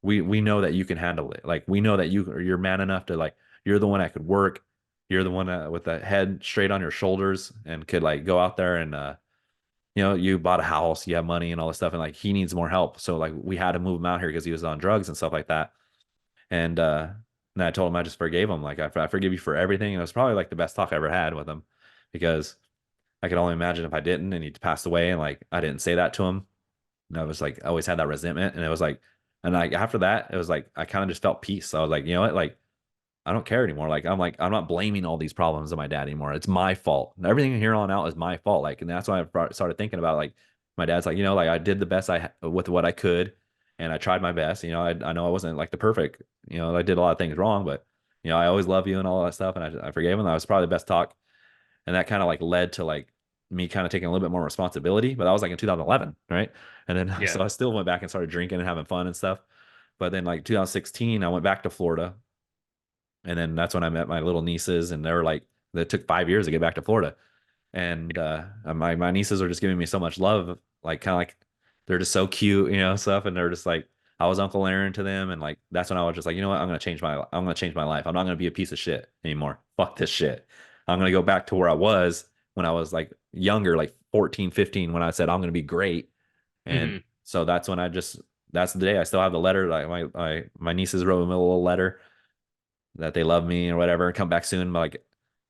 we know that you can handle it. Like we know that you're man enough to like, you're the one that could work. You're the one with the head straight on your shoulders and could like go out there and, you bought a house, you have money and all this stuff. And like, he needs more help. So like we had to move him out here because he was on drugs and stuff like that. And I told him I just forgave him. Like I forgive you for everything. And it was probably like the best talk I ever had with him because I could only imagine if I didn't and he passed away and like I didn't say that to him. And I was like, I always had that resentment. And it was like, and like after that, it was like I kind of just felt peace. So I was like, you know what? Like I don't care anymore. Like I'm not blaming all these problems on my dad anymore. It's my fault. And everything here on out is my fault. Like, and that's why started thinking about like my dad's like, like I did the best with what I could, and I tried my best. I know I wasn't like the perfect. I did a lot of things wrong, but I always love you and all that stuff, and I forgave him. That was probably the best talk, and that kind of like led to like me kind of taking a little bit more responsibility. But that was like in 2011, right? And then Yeah. so I still went back and started drinking and having fun and stuff. But then like 2016, I went back to Florida, and then that's when I met my little nieces, and they were like, it took 5 years to get back to Florida. And my nieces are just giving me so much love, like kind of like they're just so cute, stuff. And they're just like, I was Uncle Aaron to them, and like that's when I was just like, you know what, I'm gonna change my life. I'm not gonna be a piece of shit anymore. Fuck this shit. I'm gonna go back to where I was when I was like younger, like 14, 15, when I said I'm gonna be great. And Hmm. so that's when that's the day. I still have the letter. Like my nieces wrote me a little letter that they love me or whatever and come back soon. But like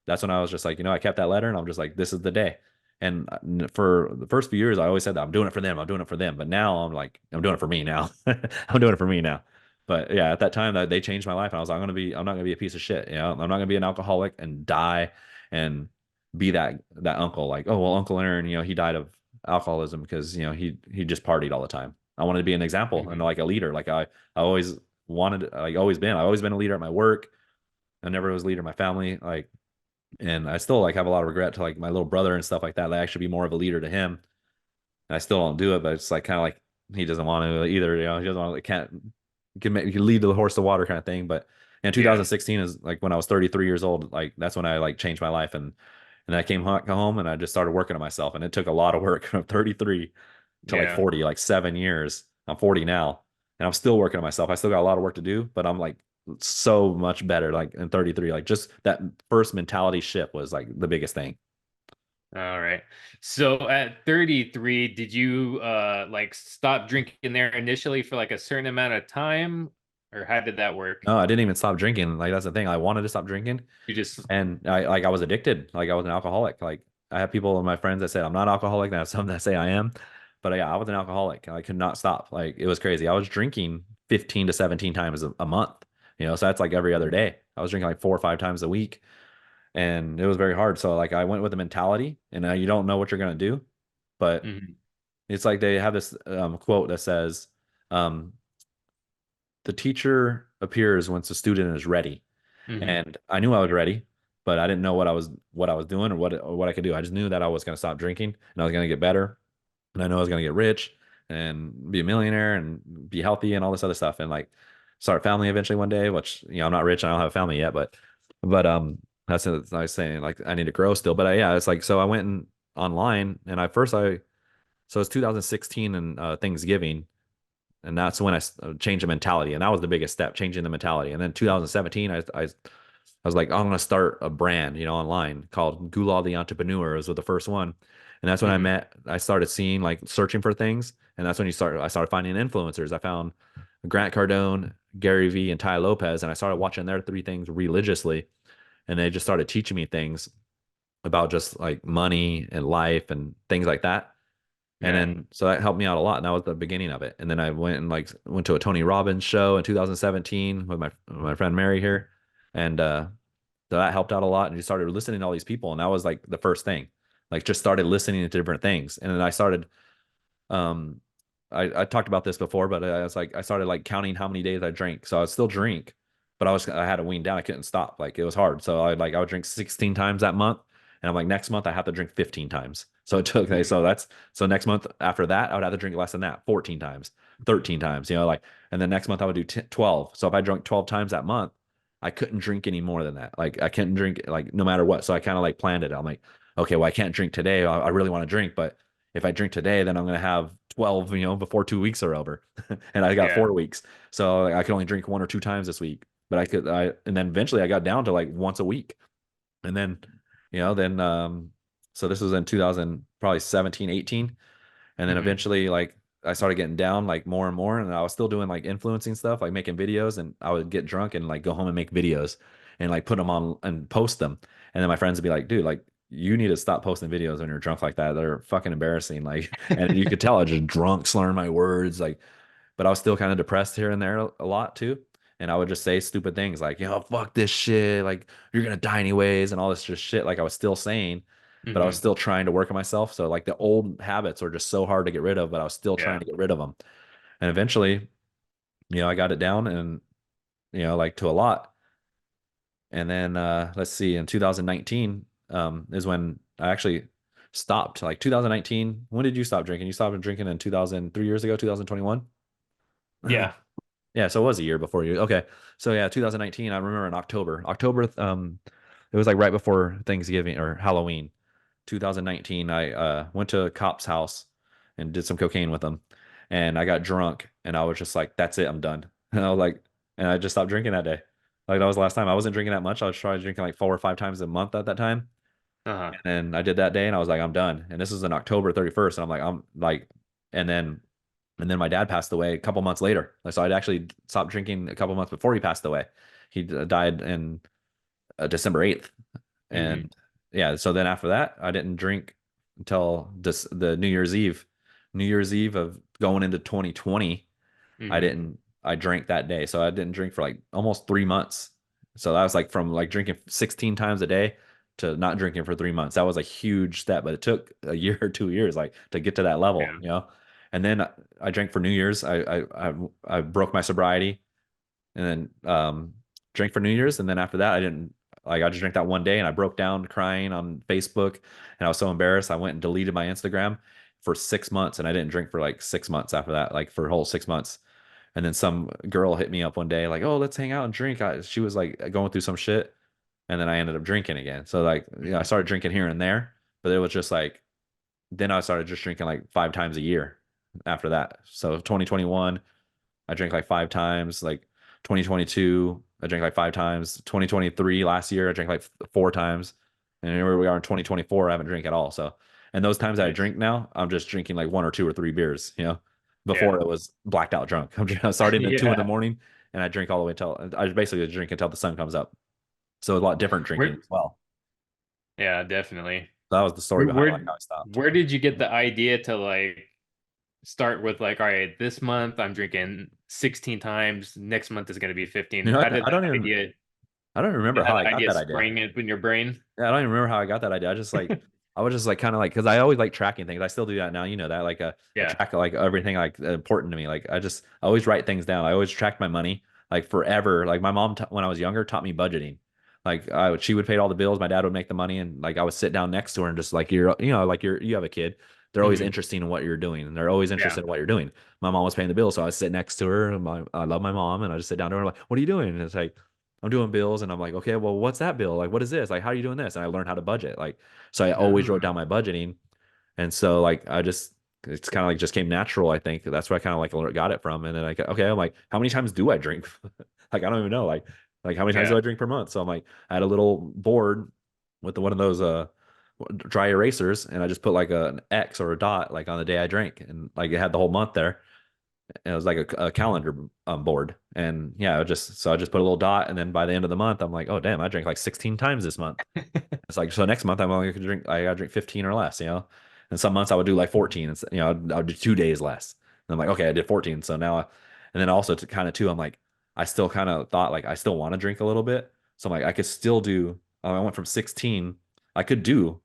that's when I was just like, I kept that letter and I'm just like, this is the day. And for the first few years, I always said that I'm doing it for them. I'm doing it for them. But now I'm like, I'm doing it for me now. I'm doing it for me now. But yeah, at that time that they changed my life. And I was like, I'm not gonna be a piece of shit. I'm not gonna be an alcoholic and die and be that uncle. Like, oh well, Uncle Aaron, he died of alcoholism because he just partied all the time. I wanted to be an example and Hmm. like a leader. Like I always wanted, like I've always been a leader at my work. I never was a leader in my family. Like, and I still like have a lot of regret to like my little brother and stuff like that. Like, I should be more of a leader to him. And I still don't do it, but it's like kind of like he doesn't want to either. He doesn't want to, can't, you can lead the horse to water kind of thing. But in Yeah. 2016 is like when I was 33 years old. Like that's when I like changed my life, and I came home and I just started working on myself. And it took a lot of work from 33 to like Yeah. 40, like 7 years. I'm 40 now, and I'm still working on myself. I still got a lot of work to do, but I'm like so much better. Like in 33, like just that first mentality shift was like the biggest thing. All right. So at 33, did you like stop drinking there initially for like a certain amount of time, or how did that work? No, I didn't even stop drinking. Like that's the thing. I wanted to stop drinking, You just and I was addicted. Like I was an alcoholic. Like I have people, my friends that said I'm not alcoholic, and I have some that say I am. But yeah, I was an alcoholic. I could not stop. Like it was crazy. I was drinking 15 to 17 times a month. So that's like every other day. I was drinking like 4 or 5 times a week, and it was very hard. So like I went with the mentality, and you don't know what you're gonna do, but Mhm. it's like they have this quote that says, um, "The teacher appears once the student is ready." Mhm. And I knew I was ready, but I didn't know what I was doing or what I could do. I just knew that I was going to stop drinking and I was going to get better, and I know I was going to get rich and be a millionaire and be healthy and all this other stuff, and like start a family eventually one day. Which I'm not rich, and I don't have a family yet, but that's what I was saying. Like I need to grow still, but yeah, it's like so I went online and I so it's 2016 and Thanksgiving. And that's when I changed the mentality, and that was the biggest step, changing the mentality. And then 2017, I I was like, I'm gonna start a brand, online called Goulah the Entrepreneur was the first one. And that's when Hmm. I started seeing like searching for things. And that's when I started finding influencers. I found Grant Cardone, Gary Vee, and Ty Lopez, and I started watching their three things religiously. And they just started teaching me things about just like money and life and things like that. And Yeah. then so that helped me out a lot. And that was the beginning of it. And then I went and like went to a Tony Robbins show in 2017 with my friend Mary here. And so that helped out a lot. And just started listening to all these people. And that was like the first thing. Like just started listening to different things. And then I started um, I talked about this before, but I was like, I started like counting how many days I drank. So I would still drink, but I had to wean down. I couldn't stop. Like it was hard. So I would drink 16 times that month. And I'm like, next month I have to drink 15 times. So it took, Hmm. so next month after that, I would have to drink less than that, 14 times, 13 times, like, and then next month I would do 10, 12. So if I drank 12 times that month, I couldn't drink any more than that. Like I couldn't drink like no matter what. So I kind of like planned it. I'm like, okay, well, I can't drink today. I really want to drink, but if I drink today, then I'm going to have 12, before 2 weeks are over. And I got Yeah. 4 weeks. So I could only drink one or two times this week. But and then eventually I got down to like once a week. And then, so this was in 2000, probably 17, 18. And then Hmm. eventually, like, I started getting down like more and more. And I was still doing like influencing stuff, like making videos. And I would get drunk and like go home and make videos and like put them on and post them. And then my friends would be like, dude, like, you need to stop posting videos when you're drunk like that. They're fucking embarrassing. Like, and you could tell I was just drunk, slurring my words. Like, but I was still kind of depressed here and there a lot too. And I would just say stupid things like, fuck this shit. Like, you're going to die anyways. And all this just shit. Like, I was still saying, but I was Hmm. still trying to work on myself. So, like, the old habits were just so hard to get rid of, but I was still trying Yeah. to get rid of them. And eventually, I got it down and, like to a lot. And then, let's see, in 2019, is when I actually stopped. Like 2019, when did you stop drinking? You stopped drinking in 2000, 3 years ago, 2021? Yeah. Yeah, so it was a year before you. Okay. So yeah, 2019, I remember in October. October, it was like right before Thanksgiving or Halloween. 2019, I went to a cop's house and did some cocaine with him. And I got drunk and I was just like, that's it, I'm done. And I was like, and I just stopped drinking that day. Like that was the last time. I wasn't drinking that much. I was trying drinking like 4 or 5 times a month at that time. Uh-huh. And then I did that day and I was like, I'm done. And this was in October 31st. And I'm like, I'm like, and then my dad passed away a couple months later. So I'd actually stopped drinking a couple months before he passed away. He died in December 8th. Hmm. And yeah, so then after that, I didn't drink until the New Year's Eve. New Year's Eve of going into 2020, Hmm. I drank that day. So I didn't drink for like almost 3 months. So that was like from like drinking 16 times a day to not drinking for 3 months. That was a huge step, but it took a year or 2 years like to get to that level, Yeah. And then I drank for New Year's. I broke my sobriety and then drank for New Year's. And then after that, I didn't like I just drank that one day and I broke down crying on Facebook and I was so embarrassed. I went and deleted my Instagram for 6 months and I didn't drink for like 6 months after that, like for a whole 6 months. And then some girl hit me up one day, like, "Oh, let's hang out and drink." She was like going through some shit, and then I ended up drinking again. So like, I Hmm. started drinking here and there, but it was just like then I started just drinking like 5 times a year after that. So 2021, I drank like 5 times. Like 2022, I drank like 5 times. 2023, last year, I drank like 4 times. And here we are in 2024, I haven't drank at all. So, and those times that I Nice. drink now, I'm just drinking like one or two or three beers, Before Yeah. it was blacked out drunk. I'm starting at 2 in the Yeah. morning and I drink all the way until I basically drink until the sun comes up. So a lot different drinking Where, as well. yeah, definitely. So that was the story Where, behind like where how I stopped. where did you get the idea to like start with like, all right, this month I'm drinking 16 times, next month is gonna be 15. How did I don't even I don't remember how I that got idea that idea. spring up in your brain? Yeah, I don't even remember how I got that idea. I was just like kind of like because I always like tracking things. I still do that now. You know that like I Yeah. track like everything like important to me. Like I always write things down. I always track my money like forever. Like my mom when I was younger taught me budgeting. Like she would pay all the bills. My dad would make the money, and like I would sit down next to her and just like like you have a kid. They're always Hmm. interested in what you're doing, and they're always Yeah. interested in what you're doing. My mom was paying the bills, so I sit next to her. And I love my mom, and I just sit down to her like, "What are you doing?" And it's like I'm doing bills and I'm like, okay, well, what's that bill? Like, what is this? Like, how are you doing this? And I learned how to budget. Like, so I always wrote down Ah. my budgeting. And so like, it's kind of like just came natural. I think that's where I kind of like got it from. And then I got, okay, I'm like, how many times do I drink? Like, I don't even know. Like, Like how many times do Yeah. I drink per month? So I'm like, I had a little board with one of those dry erasers, and I just put like an X or a dot like on the day I drank, and like it had the whole month there. And it was like a calendar board, and yeah, I just put a little dot, and then by the end of the month, I'm like, oh damn, I drank like 16 times this month. It's like, so next month I'm only gonna drink, I gotta drink 15 or less, you know. And some months I would do like 14, and you know, I'd do 2 days less. And I'm like, okay, I did 14, so now, and then also to kind of too, I'm like, I still kind of thought like I still want to drink a little bit, so I'm like, I could still do. I went from 16, I could do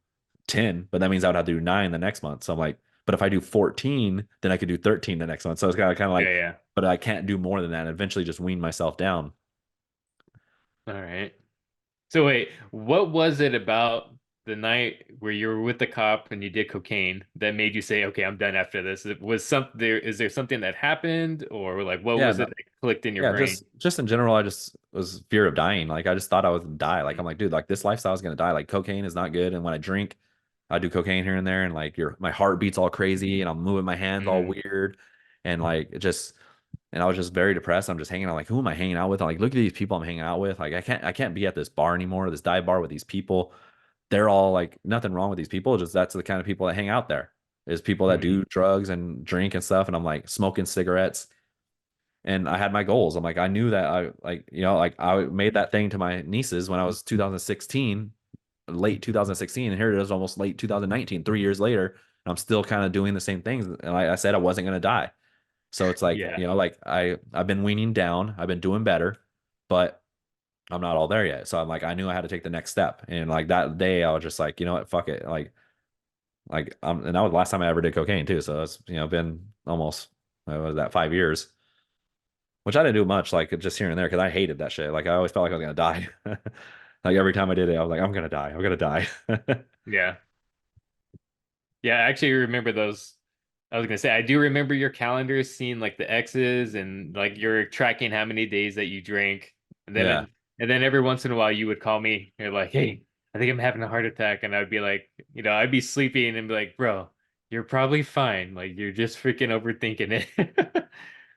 10, but that means I would have to do 9 the next month. So I'm like, but if I do 14, then I could do 13 the next month. So it's kind of Yeah, like, yeah. but I can't do more than that. And eventually just wean myself down. All right. So wait, what was it about the night where you were with the cop and you did cocaine that made you say, "Okay, I'm done after this"? Was something there? Is there something that happened, or like what Yeah, was it no, that clicked in your yeah, brain? just in general, I just was fear of dying. Like I just thought I would die. Like I'm like, dude, like this lifestyle is gonna die. Like cocaine is not good. And when I drink, I do cocaine here and there, and like my heart beats all crazy, and I'm moving my hands all Mm, weird, and like it just, and I was just very depressed. I'm just hanging out. Like, who am I hanging out with? I'm like, look at these people I'm hanging out with. Like I can't be at this bar anymore, this dive bar with these people. They're all like, nothing wrong with these people. Just that's the kind of people that hang out there. Is people that mm, do drugs and drink and stuff. And I'm like smoking cigarettes, and I had my goals. I'm like, I knew that I like, you know, like I made that thing to my nieces when I was 2016, late 2016, and here it is almost late 2019, 3 years later, and I'm still kind of doing the same things. And I said I wasn't gonna die. So it's like, yeah, you know, like I've been weaning down, I've been doing better, but I'm not all there yet. So I'm like, I knew I had to take the next step. And like that day, I was just like, you know what, fuck it. And that was the last time I ever did cocaine too. So it's, you know, been almost, what was that, 5 years, which I didn't do much, like just here and there, because I hated that shit. Like I always felt like I was gonna die. Like every time I did it, I was like, I'm gonna die. I'm gonna die. yeah, yeah. I actually remember those. I was gonna say I do remember your calendar seeing like the X's and like you're tracking how many days that you drink, and Yeah. then every once in a while you would call me. You're like, "Hey, I think I'm having a heart attack," and I'd be like, I'd be sleeping and be like, "Bro, you're probably fine. Like you're just freaking overthinking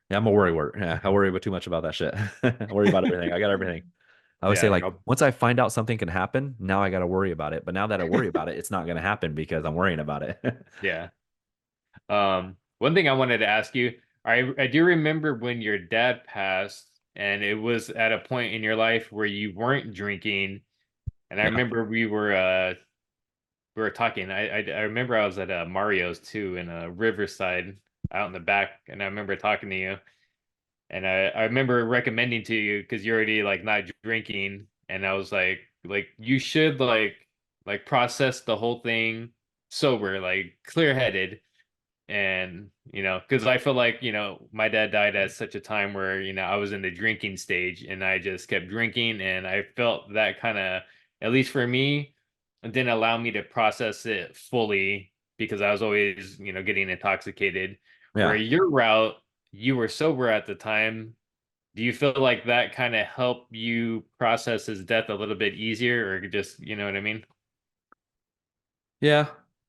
Yeah, I'm a worry word. Yeah, I worry about too much about that shit. I worry about everything. I got everything. I always say Yeah, like like once I find out something can happen, now I got to worry about it. But now that I worry about it, it's not going to happen because I'm worrying about it. yeah. One thing I wanted to ask you, I do remember when your dad passed, and it was at a point in your life where you weren't drinking, and I Yeah. remember we were talking. I remember I was at Mario's too in Riverside out in the back, and I remember talking to you, and I remember recommending to you because you're already like not drinking, and I was like you should like process the whole thing sober, like clear headed and because I feel like my dad died at such a time where I was in the drinking stage and I just kept drinking and I felt that kind of, at least for me, it didn't allow me to process it fully because I was always getting intoxicated, where Yeah. your route, you were sober at the time. Do you feel like that kind of helped you process his death a little bit easier, or just what I mean? Yeah.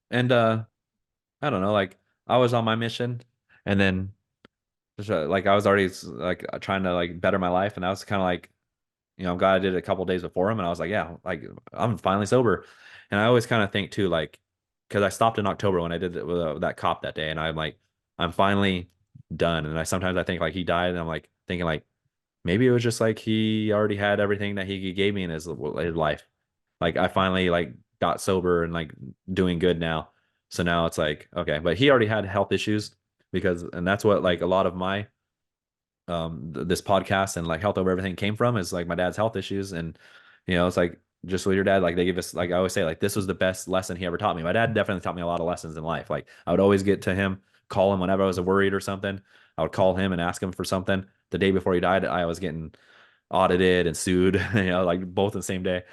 And I don't know, like I was on my mission, and then just, like I was already like trying to like better my life, and I was kind of like, you know, I'm glad I did it a couple days before him, and I was like, yeah, like I'm finally sober. And I always kind of think too, like, because I stopped in October when I did it with that cop that day, and I'm like, I'm finally done. And I sometimes I think like he died, and I'm like thinking like maybe it was just like he already had everything that he gave me in his life. Like I finally like got sober and like doing good now. So now it's like okay, but he already had health issues because, and that's what like a lot of my this podcast and like health over everything came from, is like my dad's health issues. And you know, it's like just with your dad, like they give us, like I always say, like this was the best lesson he ever taught me. My dad definitely taught me a lot of lessons in life. Like I would always get to him, call him whenever I was worried or something. I would call him and ask him for something. The day before he died, I was getting audited and sued, you know, like both in the same day,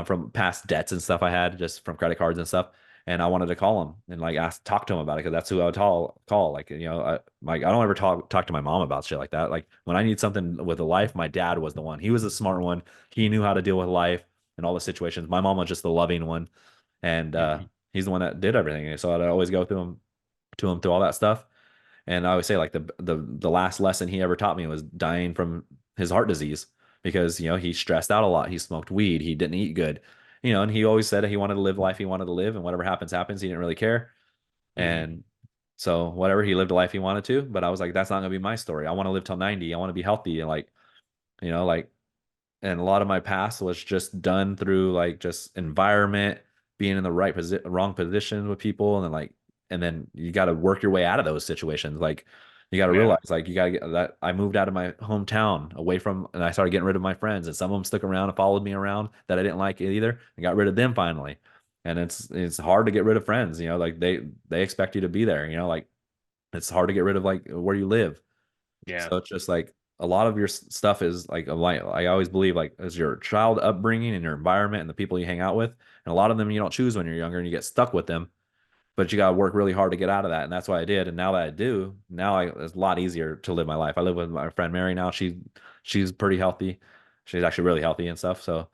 from past debts and stuff I had just from credit cards and stuff. And I wanted to call him and like talk to him about it, because that's who I would call. Like, you know, like I don't ever talk to my mom about shit like that. Like when I need something with a life, my dad was the one. He was the smart one. He knew how to deal with life and all the situations. My mom was just the loving one, and Mhm. he's the one that did everything. So I'd always go through all that stuff. And I always say like the last lesson he ever taught me was dying from his heart disease. because he stressed out a lot. He smoked weed. He didn't eat good. And he always said he wanted to live life he wanted to live, and whatever happens, happens. He didn't really care. Hmm. And so whatever, he lived a life he wanted to. But I was like, that's not gonna be my story. I want to live till 90. I want to be healthy and like and a lot of my past was just done through like just environment, being in the wrong position with people, and then you got to work your way out of those situations. Like you got to Yeah. realize, like, you got to get that. I moved out of my hometown away from, and I started getting rid of my friends, and some of them stuck around and followed me around that I didn't like either, and got rid of them finally. And it's hard to get rid of friends, like they expect you to be there, like it's hard to get rid of like where you live. Yeah. So it's just like a lot of your stuff is like I always believe like is your child upbringing and your environment and the people you hang out with. And a lot of them you don't choose when you're younger and you get stuck with them, but you got to work really hard to get out of that. And that's what I did. And now that I do, it's a lot easier to live my life. I live with my friend Mary now. She's pretty healthy. She's actually really healthy and stuff. So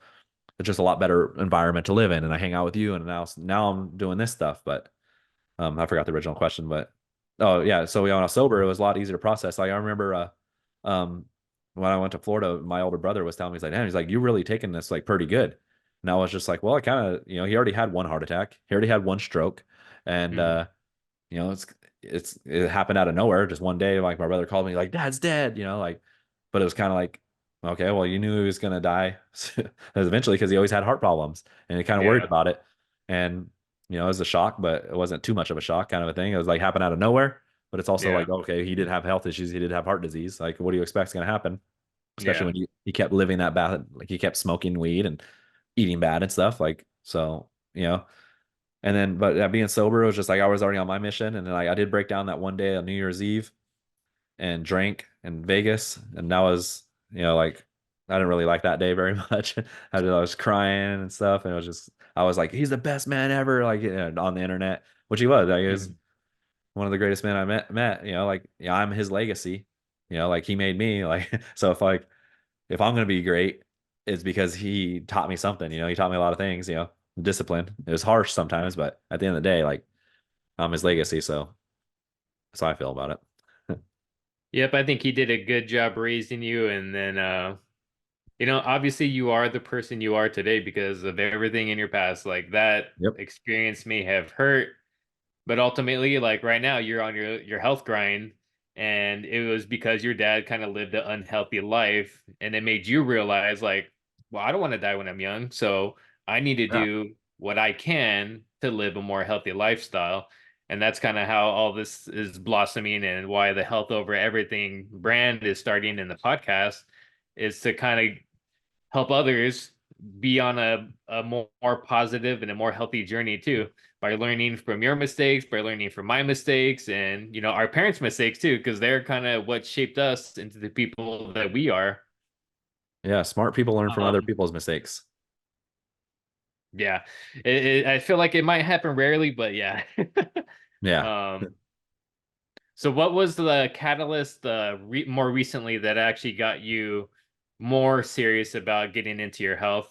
it's just a lot better environment to live in. And I hang out with you, and now I'm doing this stuff. But I forgot the original question, but oh yeah. So when I was sober, it was a lot easier to process. Like I remember, um, when I went to Florida, my older brother was telling me, he's like, "Damn," he's like, "You really taking this like pretty good." And I was just like, "Well, I kind of, he already had one heart attack, he already had one stroke, and Hmm. you know, it happened out of nowhere. Just one day, like my brother called me, like, Dad's dead, like, but it was kind of like, okay, well, you knew he was gonna die eventually because he always had heart problems, and he kind of worried Yeah. about it, and it was a shock, but it wasn't too much of a shock, kind of a thing. It was like happened out of nowhere, but it's also Yeah. like, okay, he did have health issues, he did have heart disease. Like, what do you expect is gonna happen? Especially Yeah. when he kept living that bad, like he kept smoking weed and eating bad and stuff, like so. And then, but being sober, it was just like I was already on my mission. And then I did break down that one day on New Year's Eve and drank in Vegas. And that was, like, I didn't really like that day very much. I was crying and stuff. And I was like, he's the best man ever, like, on the internet, which he was. Like, he was Hmm. one of the greatest men I met, like, yeah, I'm his legacy, like he made me, like, so if I'm going to be great, it's because he taught me something, he taught me a lot of things, discipline. It was harsh sometimes, but at the end of the day, like, I'm his legacy. So that's how I feel about it. Yep, I think he did a good job raising you, and then obviously you are the person you are today because of everything in your past. Like that Yep. experience may have hurt, but ultimately, like right now, you're on your health grind, and it was because your dad kind of lived an unhealthy life, and it made you realize, like, well, I don't want to die when I'm young, so I need to Yeah. do what I can to live a more healthy lifestyle. And that's kind of how all this is blossoming, and why the Health Over Everything brand is starting in the podcast, is to kind of help others be on a more positive and a more healthy journey too, by learning from your mistakes, by learning from my mistakes, and our parents' mistakes too, because they're kind of what shaped us into the people that we are. Yeah. Smart people learn from other Um, people's mistakes. yeah, I feel like it might happen rarely, but yeah. Yeah. um, so what was the catalyst more recently that actually got you more serious about getting into your health?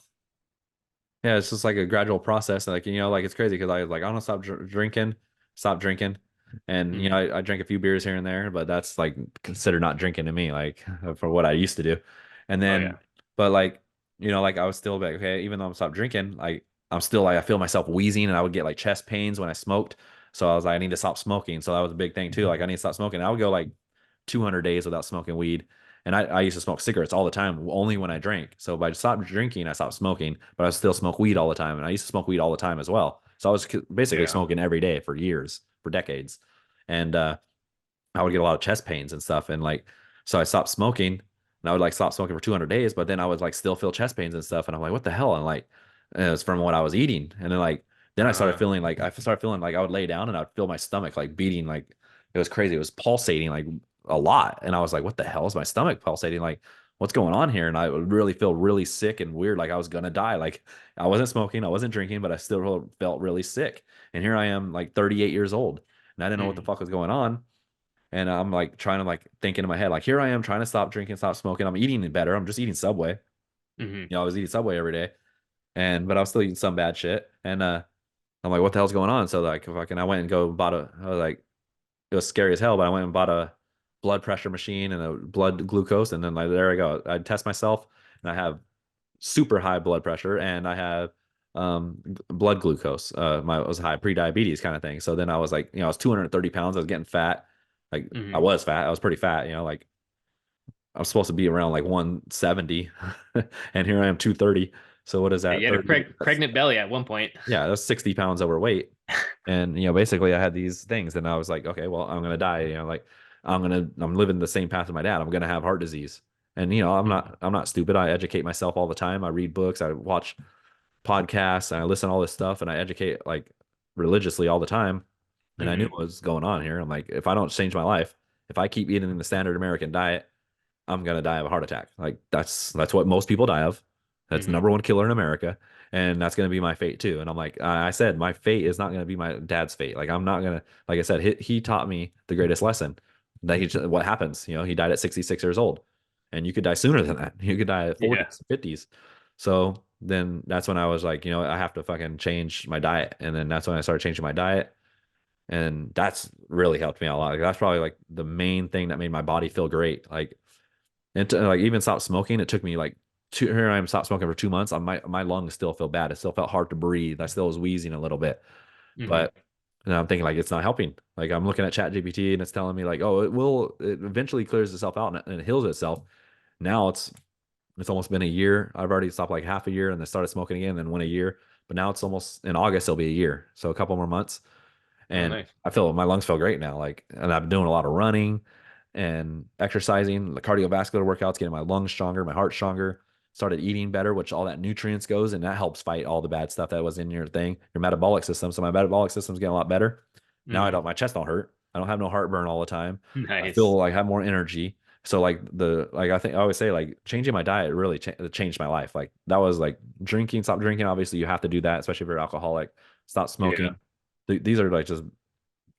Yeah, it's just like a gradual process. Like, like it's crazy because I was like, I want to stop drinking. And, Hmm. I drank a few beers here and there, but that's like considered not drinking to me, like for what I used to do. And Oh then, yeah. but like, like I was still like, okay, even though I'm stopped drinking, like I'm still like, I feel myself wheezing and I would get like chest pains when I smoked. So I was like, I need to stop smoking. So that was a big thing too. Like, I need to stop smoking. I would go like 200 days without smoking weed. And I used to smoke cigarettes all the time, only when I drank. So if I stopped drinking, I stopped smoking, but I still smoke weed all the time. And I used to smoke weed all the time as well. So I was basically Yeah. smoking every day for years, for decades. And I would get a lot of chest pains and stuff. And like, so I stopped smoking, and I would like stop smoking for 200 days, but then I would like still feel chest pains and stuff. And I'm like, what the hell? And like, and it was from what I was eating. And then Uh-huh. I started feeling like I would lay down and I'd feel my stomach like beating, like it was crazy. It was pulsating like a lot. And I was like, what the hell is my stomach pulsating? Like, what's going on here? And I would really feel really sick and weird. Like I was gonna die. Like I wasn't smoking, I wasn't drinking, but I still felt really sick. And here I am like 38 years old, and I didn't know what the Mm. fuck was going on. And I'm like trying to like thinking in my head, like, here I am trying to stop drinking, stop smoking. I'm eating better. I'm just eating Subway. Hmm. I was eating Subway every day. But I was still eating some bad shit. And I'm like, what the hell's going on? So like fucking I went and go bought I was like, it was scary as hell, but I went and bought a blood pressure machine and a blood glucose. And then like there I go. I'd test myself. and I have super high blood pressure, and I have blood glucose. My it was high pre-diabetes kind of thing. So then I was like, I was 230 pounds. I was getting fat. Like I Hmm. was fat. I was pretty fat. Like I was supposed to be around like 170, and here I am 230. So what is Yeah, that? you had a 30? That's pregnant belly at one point. yeah, that's 60 pounds overweight. And basically I had these things, and I was like, okay, well, I'm gonna die. Like I'm living the same path as my dad. I'm gonna have heart disease. And Mhm. I'm not stupid. I educate myself all the time. I read books, I watch podcasts, and I listen to all this stuff, and I educate like religiously all the time. And I knew Hmm. what was going on here. I'm like, if I don't change my life, if I keep eating the standard American diet, I'm gonna die of a heart attack. Like that's what most people die of. That's the Hmm. number one killer in America, and that's gonna be my fate too. And I'm like, I said, my fate is not gonna be my dad's fate. Like I'm not gonna, like I said, he taught me the greatest lesson. That what happens. He died at 66 years old, and you could die sooner than that. You could die at Yeah. 40s, 50s. So then that's when I was like, I have to fucking change my diet, and then that's when I started changing my diet. And that's really helped me out a lot. Like, that's probably like the main thing that made my body feel great. Like and to like even stop smoking, it took me like here I am stopped smoking for 2 months. My lungs still feel bad. It still felt hard to breathe. I still was wheezing a little bit. Hmm. But and I'm thinking like it's not helping. Like I'm looking at Chat GPT and it's telling me like, oh, it eventually clears itself out and it heals itself. Now it's almost been a year. I've already stopped like half a year and then started smoking again, then went a year. But now it's almost in August, it'll be a year. So a couple more months. Oh, And nice. I feel my lungs feel great now. Like, and I've been doing a lot of running and exercising, the cardiovascular workouts, getting my lungs stronger, my heart stronger. Started eating better, which all that nutrients goes, and that helps fight all the bad stuff that was in your thing, your metabolic system. So my metabolic system's getting a lot better. Now I Hmm. don't, my chest don't hurt. I don't have no heartburn all the time. I feel Nice. like I have more energy. So like I think I always say like changing my diet really changed my life. Like that was like drinking, stop drinking. Obviously you have to do that, especially if you're alcoholic. Stop Yeah. smoking. These are like just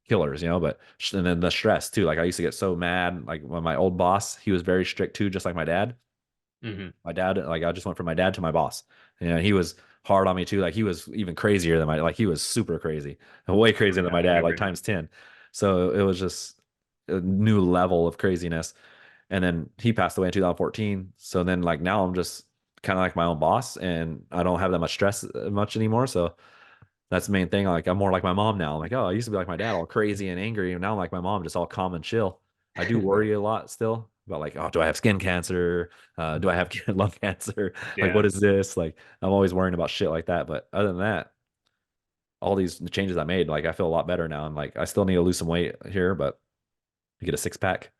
killers, but and then the stress too. Like I used to get so mad. Like when my old boss, he was very strict too, just like my dad. Hmm. My dad, like I just went from my dad to my boss. He was hard on me too. Like he was even crazier than like he was super crazy, way Oh, crazier than yeah, my I dad, like remember him. times 10. So it was just a new level of craziness. And then he passed away in 2014. So then like now I'm just kind of like my own boss and I don't have that much stress much anymore. So that's the main thing. Like I'm more like my mom now. I'm like, oh, I used to be like my dad, all crazy and angry, and now I'm like my mom, just all calm and chill. I do worry a lot still about like, oh, do I have skin cancer? Do I have lung cancer? Like, Yeah. what is this? Like, I'm always worrying about shit like that. But other than that, all these changes I made, like, I feel a lot better now. And like, I still need to lose some weight here, but get a six pack.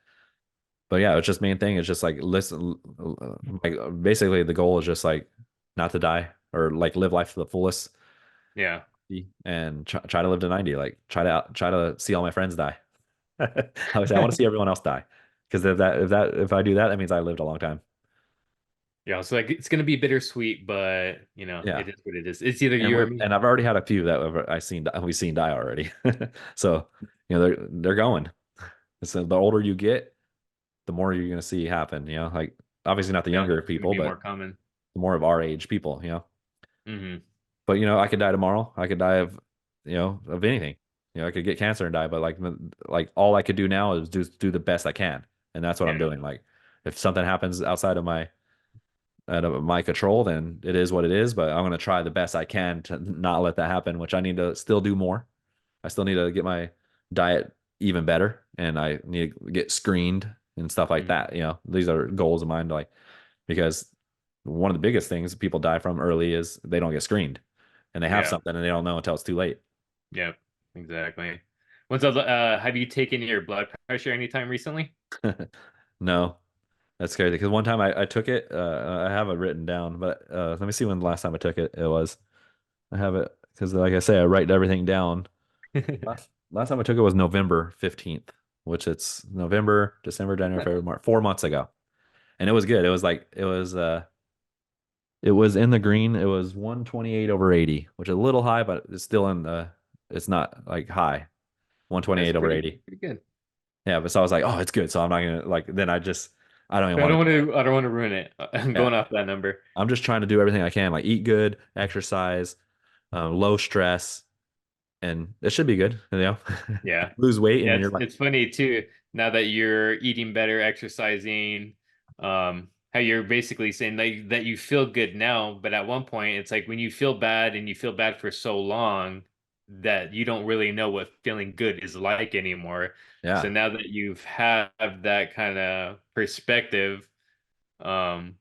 But yeah, it's just main thing is just like listen, like basically the goal is just like not to die or like live life to the fullest Yeah. and try to live to 90. Like try to see all my friends die. I would say I want to see everyone else die. Because if I do that, that means I lived a long time. Yeah. So like it's gonna be bittersweet, but Yeah. it is what it is. It's either And you or me. I've already had a few that we've seen die already. So, they're going. So the older you get, the more you're gonna see happen, like obviously not the Yeah, younger it's gonna people, be more but common. the more of our age people. Hmm. But I could die tomorrow. I could die of, of anything. I could get cancer and die. But like all I could do now is do the best I can, and that's what I'm Yeah. doing. Like if something happens outside of my out of my control, then it is what it is. But I'm gonna try the best I can to not let that happen. Which I need to still do more. I still need to get my diet even better, and I need to get screened and stuff like Hmm. that. These are goals of mine, like because one of the biggest things people die from early is they don't get screened and they have Yeah. something and they don't know until it's too late. Yeah. Exactly. Have you taken your blood pressure anytime recently? No, that's crazy. Because one time I took it, I have it written down, but let me see when the last time I took it. It was I have it because, like I say, I write everything down. Last time I took it was November 15th, which it's November, December, January, February, March, 4 months ago, and it was good. It was like it was in the green. It was 128 over 80, which is a little high, but it's still in the. It's not like high. That's 128 over 80. pretty good. Yeah, but so I was like, oh, it's good. So I'm not gonna like. Then I don't even I want don't to want do it. to. I don't want to ruin it. I'm Yeah, going off that number. I'm just trying to do everything I can, like eat good, exercise, low stress, and it should be good. Yeah. Lose weight, and Yeah, then you're it's like, it's funny too. Now that you're eating better, exercising, how you're basically saying that you feel good now, but at one point it's like when you feel bad and you feel bad for so long that you don't really know what feeling good is like anymore. So Yeah. now that you've had that kind of perspective, um,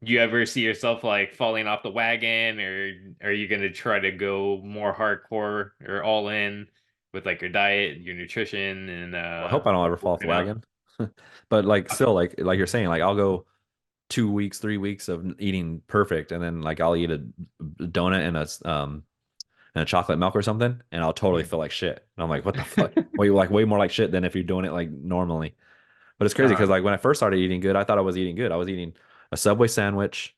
you ever see yourself like falling off the wagon, or are you gonna try to go more hardcore or all in with like your diet, your nutrition, and Well, I hope I don't ever fall off the working out? wagon. But like still like you're saying, like I'll go 2 weeks, 3 weeks of eating perfect, and then like I'll eat a donut and a chocolate milk or something, and I'll totally feel Mhm. like shit. And I'm like, what the fuck? Way more like shit than if you're doing it like normally. But it's crazy because Uh-huh. like when I first started eating good, I thought I was eating good. I was eating a Subway sandwich,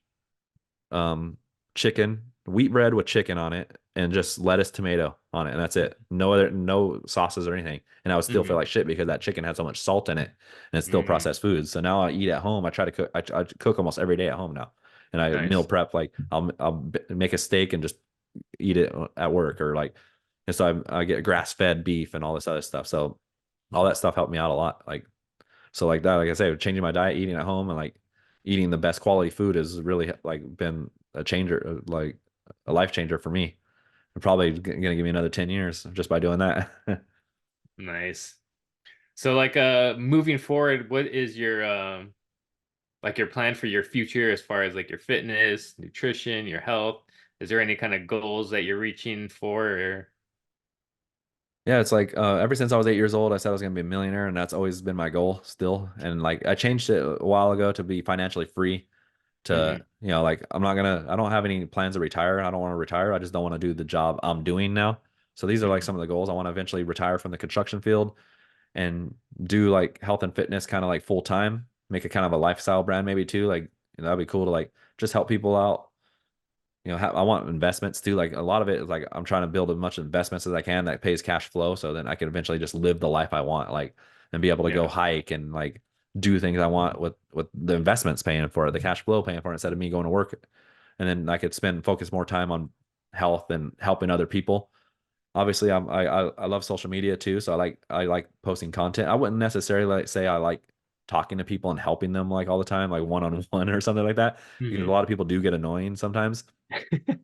um, chicken, wheat bread with chicken on it, and just lettuce, tomato on it, and that's it. No sauces or anything. And I would still feel Hmm. like shit because that chicken had so much salt in it, and it's still Hmm. processed foods. So now I eat at home. I try to cook. I cook almost every day at home now, and I meal Nice. prep. Like make a steak and just eat it at work, or like, and so I get grass fed beef and all this other stuff. So all that stuff helped me out a lot. Like so like that, like I say, changing my diet, eating at home, and like eating the best quality food has really like been a changer, like a life changer for me. And probably gonna give me another 10 years just by doing that. Nice. So like moving forward, what is your like your plan for your future as far as like your fitness, nutrition, your health? Is there any kind of goals that you're reaching for or Yeah, it's like ever since I was 8 years old, I said I was gonna be a millionaire, and that's always been my goal still. And like I changed it a while ago to be financially free. To hmm like I don't have any plans to retire. I don't want to retire. I just don't want to do the job I'm doing now. So these are like some hmm of the goals. I want to eventually retire from the construction field and do like health and fitness kind of like full time, make it kind of a lifestyle brand maybe too. Like that'd be cool to like just help people out. I want investments too. Like a lot of it is like I'm trying to build as much investments as I can that pays cash flow, so then I can eventually just live the life I want, like and be able to go Yeah. hike and like do things I want with the investments paying for it, the cash flow paying for it instead of me going to work. And then I could focus more time on health and helping other people. Obviously, I love social media too, so I like posting content. I wouldn't necessarily like say I like talking to people and helping them like all the time, like one on one or something like that, because a hmm lot of people do get annoying sometimes.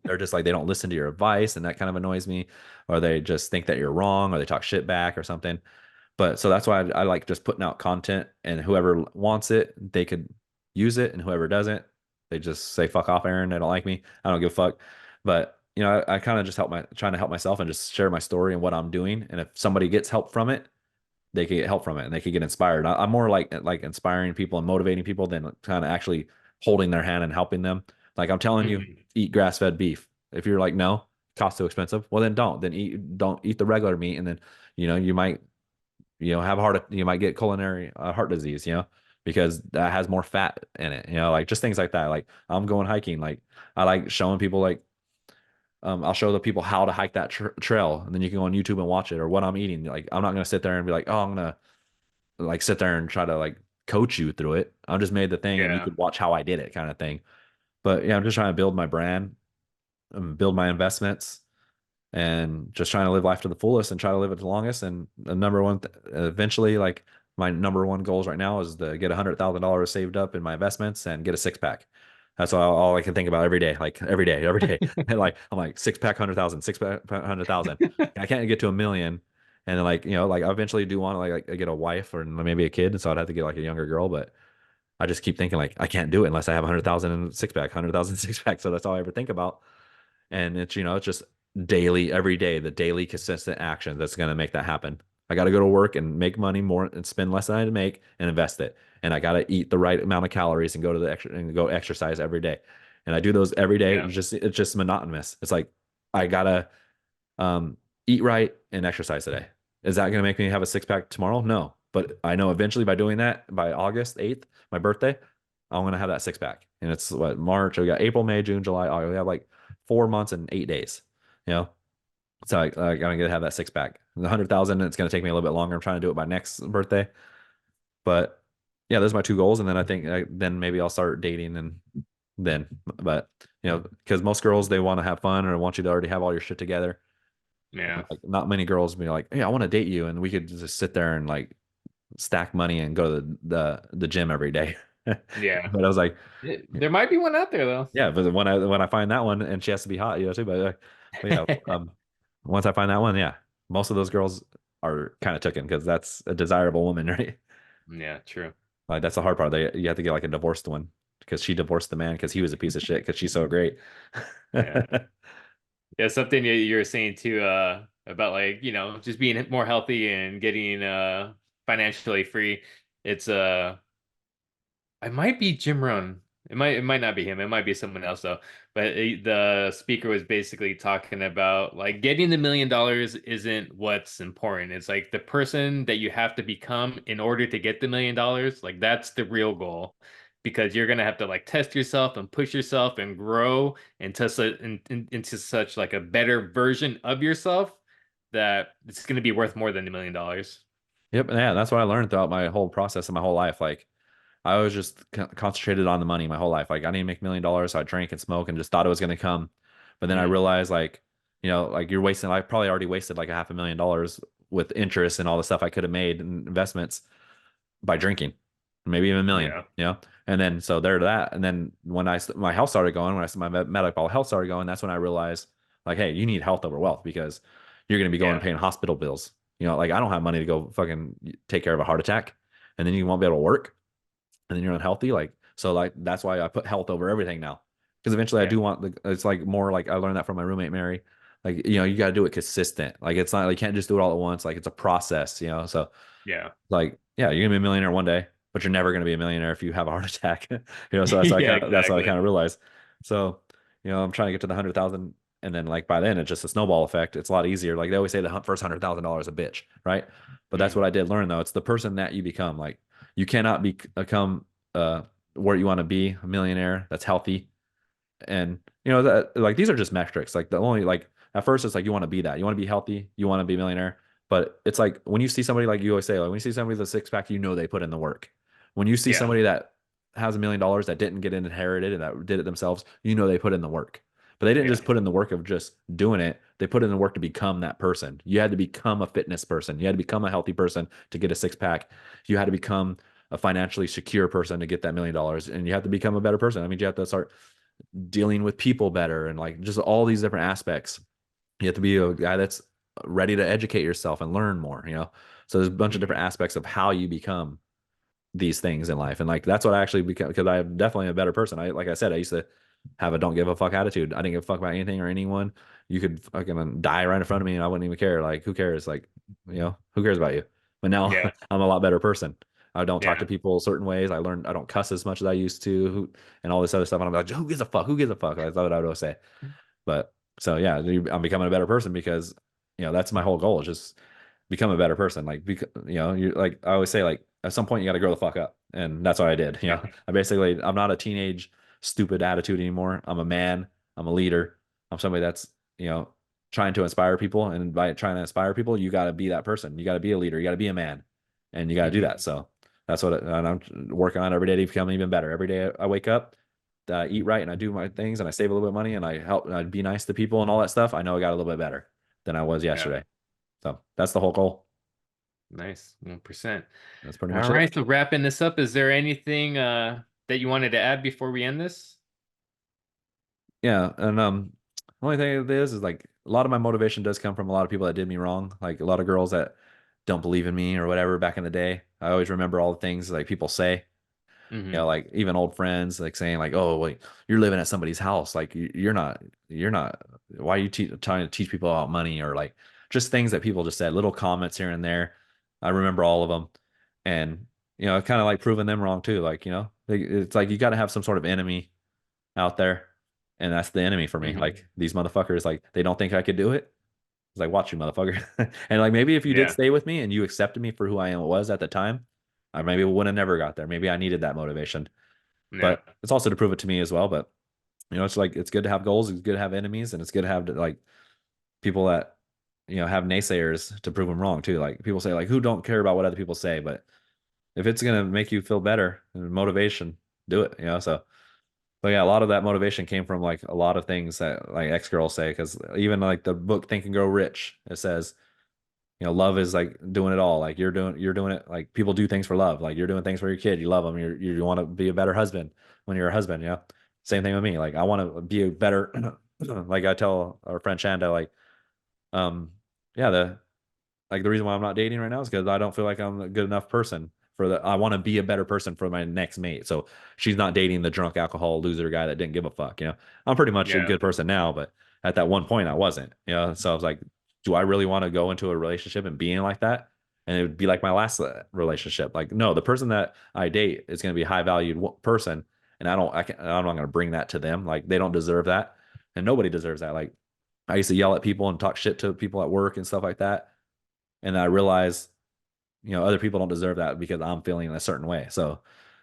They're just like they don't listen to your advice, and that kind of annoys me, or they just think that you're wrong, or they talk shit back or something. But so that's why I like just putting out content, and whoever wants it, they could use it, and whoever doesn't, they just say fuck off, Aaron. They don't like me. I don't give a fuck. But I kind of just trying to help myself and just share my story and what I'm doing. And if somebody gets help from it, they could get help from it and they could get inspired. I'm more like inspiring people and motivating people than kind of actually holding their hand and helping them. Like I'm telling you, hmm eat grass-fed beef. If you're like, no, costs too expensive, well then don't. Then don't eat the regular meat, and then you might have you might get culinary heart disease, because that has more fat in it, like just things like that. Like I'm going hiking, like I like showing people like I'll show the people how to hike that trail, and then you can go on YouTube and watch it, or what I'm eating. Like I'm not gonna sit there and be like, oh, I'm gonna like sit there and try to like coach you through it. I just made the thing and you Yeah. could watch how I did it kind of thing. But yeah, I'm just trying to build my brand, build my investments, and just trying to live life to the fullest and try to live it the longest. And the number one, eventually, like my number one goals right now is to get $100,000 saved up in my investments and get a six pack. That's all I can think about every day, like every day, every day. And like I'm like six pack 100,000, six pack 100,000. I can't get to a million, and then like like I eventually do want to like get a wife or maybe a kid, so I'd have to get like a younger girl. But I just keep thinking like I can't do it unless I have 100,000 in six pack, 100,000 six pack. So that's all I ever think about. And it's just daily, every day, the daily consistent action that's going to make that happen. I got to go to work and make money more and spend less than I make and invest it. And I got to eat the right amount of calories and go exercise every day. And I do those every day. Yeah. It's just monotonous. It's like I gotta um, eat right and exercise today. Is that going to make me have a six pack tomorrow? No. But I know eventually by doing that, by August 8th, my birthday, I'm going to have that six pack. And it's what, March? We got April, May, June, July, August. We have like 4 months and 8 days, you know? So I got to have that six pack. The 100,000, it's going to take me a little bit longer. I'm trying to do it by next birthday. But yeah, those are my two goals. And then I think then maybe I'll start dating and then, but, because most girls, they want to have fun or want you to already have all your shit together. Yeah. Like not many girls be like, "Hey, I want to date you," and we could just sit there and like stack money and go to the gym every day. Yeah. But I was like, There might be one out there though. yeah, but when I find that one and she has to be hot, too. But yeah, once I find that one, yeah, most of those girls are kind of taken because that's a desirable woman, right? Yeah, true. Like that's the hard part. You have to get like a divorced one because she divorced the man because he was a piece of shit because she's so great. Yeah. Yeah, something you were saying too, about like, just being more healthy and getting financially free. It's it might be Jim Rohn. It might not be him. It might be someone else though. But the speaker was basically talking about like getting the $1 million isn't what's important. It's like the person that you have to become in order to get the $1 million. Like that's the real goal, because you're gonna have to like test yourself and push yourself and grow into such like a better version of yourself that it's gonna be worth more than $1 million. Yep, and yeah, that's what I learned throughout my whole process and my whole life. Like I was just concentrated on the money my whole life. Like I need to make $1 million, so I drank and smoked and just thought it was going to come. But then I Mm, realized like, like you're wasting. I probably already wasted like a $500,000 with interest and all the stuff I could have made in investments by drinking, maybe even a million, yeah, And then so there to that. And then when my health started going, when my medical health started going, that's when I realized like, hey, you need health over wealth because you're going to be going and yeah, paying hospital bills. Like I don't have money to go fucking take care of a heart attack, and then you won't be able to work, and then you're unhealthy. Like so, like that's why I put health over everything now. Because eventually, I yeah, do want it's like more like I learned that from my roommate Mary. Like you got to do it consistent. Like it's not like you can't just do it all at once. Like it's a process. So yeah, like yeah, you're gonna be a millionaire one day, but you're never gonna be a millionaire if you have a heart attack. So yeah, that's what I exactly. kind of realized. So I'm trying to get to the 100,000, and then like by then it's just a snowball effect. It's a lot easier. Like they always say, the first $100,000 a bitch, right? But that's what Mm, I did learn though. It's the person that you become. Like you cannot become where you want to be, a millionaire that's healthy, and that like these are just metrics. Like the only like at first it's like you want to be that. You want to be healthy, you want to be a millionaire. But it's like when you see somebody like you always say, like when you see somebody with a six pack, they put in the work. When you see yeah, somebody that has $1 million that didn't get it inherited and that did it themselves, they put in the work. But they didn't yeah, just put in the work of just doing it. They put in the work to become that person. You had to become a fitness person. You had to become a healthy person to get a six pack. You had to become a financially secure person to get that $1 million. And you have to become a better person. I mean, you have to start dealing with people better and like just all these different aspects. You have to be a guy that's ready to educate yourself and learn more. So there's a bunch of mm, different aspects of how you become these things in life. And like that's what I actually become because I'm definitely a better person. Like I said, I used to have a don't give a fuck attitude. I didn't give a fuck about anything or anyone. You could fucking die right in front of me and I wouldn't even care. Like who cares? Like, who cares about you? But now yeah, I'm a lot better person. I don't talk to yeah, people certain ways. I learned I don't cuss as much as I used to, and all this other stuff. And I'm like, who gives a fuck? Who gives a fuck? That's what I would always say. But so yeah, I'm becoming a better person because that's my whole goal is just become a better person. Like because you like I always say like at some point you got to grow the fuck up, and that's what I did. yeah, I'm not a teenage stupid attitude anymore. I'm a man. I'm a leader. I'm somebody that's you know trying to inspire people, and by trying to inspire people, you got to be that person. You got to be a leader. You got to be a man, and you got to do hmm that. So that's and I'm working on every day to become even better. Every day I wake up, eat right, and I do my things, and I save a little bit of money, and I help, and I be nice to people, and all that stuff. I know I got a little bit better than I was yeah. yesterday. So that's the whole goal. Nice, 1%. That's pretty All much it. right, so wrapping this up, is there anything that you wanted to add before we end this? Yeah, and only thing it is like a lot of my motivation does come from a lot of people that did me wrong, like a lot of girls that don't believe in me or whatever back in the day. I always remember all the things like people say, Hmm. like even old friends like saying like, "Oh, wait, you're living at somebody's house. Like you're not. Why are you trying to teach people about money or like just things that people just said, little comments here and there." I remember all of them, and kind of like proving them wrong too. Like it's like you got to have some sort of enemy out there, and that's the enemy for me. Hmm. Like these motherfuckers, like they don't think I could do it. It's like watch you, motherfucker. And like maybe if you did Yeah, stay with me and you accepted me for who I am was at the time, I maybe would have never got there. Maybe I needed that motivation, yeah, but it's also to prove it to me as well. But it's like it's good to have goals, it's good to have enemies, and it's good to have like people that have naysayers to prove them wrong too. Like people say like who don't care about what other people say, but if it's gonna make you feel better and motivation, do it. So but yeah, a lot of that motivation came from like a lot of things that like ex girls say. Because even like the book Think and Grow Rich, it says love is like doing it all. Like you're doing it. Like people do things for love. Like you're doing things for your kid. You love them. You want to be a better husband when you're a husband. Same thing with me. Like I want to be a better. Like I tell our friend Shanda, like, um, yeah, the reason why I'm not dating right now is because I don't feel like I'm a good enough person for the. I want to be a better person for my next mate. So she's not dating the drunk alcohol loser guy that didn't give a fuck. I'm pretty much a Yeah. good person now, but at that one point I wasn't. So I was like, do I really want to go into a relationship and being like that? And it would be like my last relationship. Like, no, the person that I date is going to be a high valued person, and I'm not going to bring that to them. Like, they don't deserve that, and nobody deserves that. Like, I used to yell at people and talk shit to people at work and stuff like that, and I realized, other people don't deserve that because I'm feeling a certain way.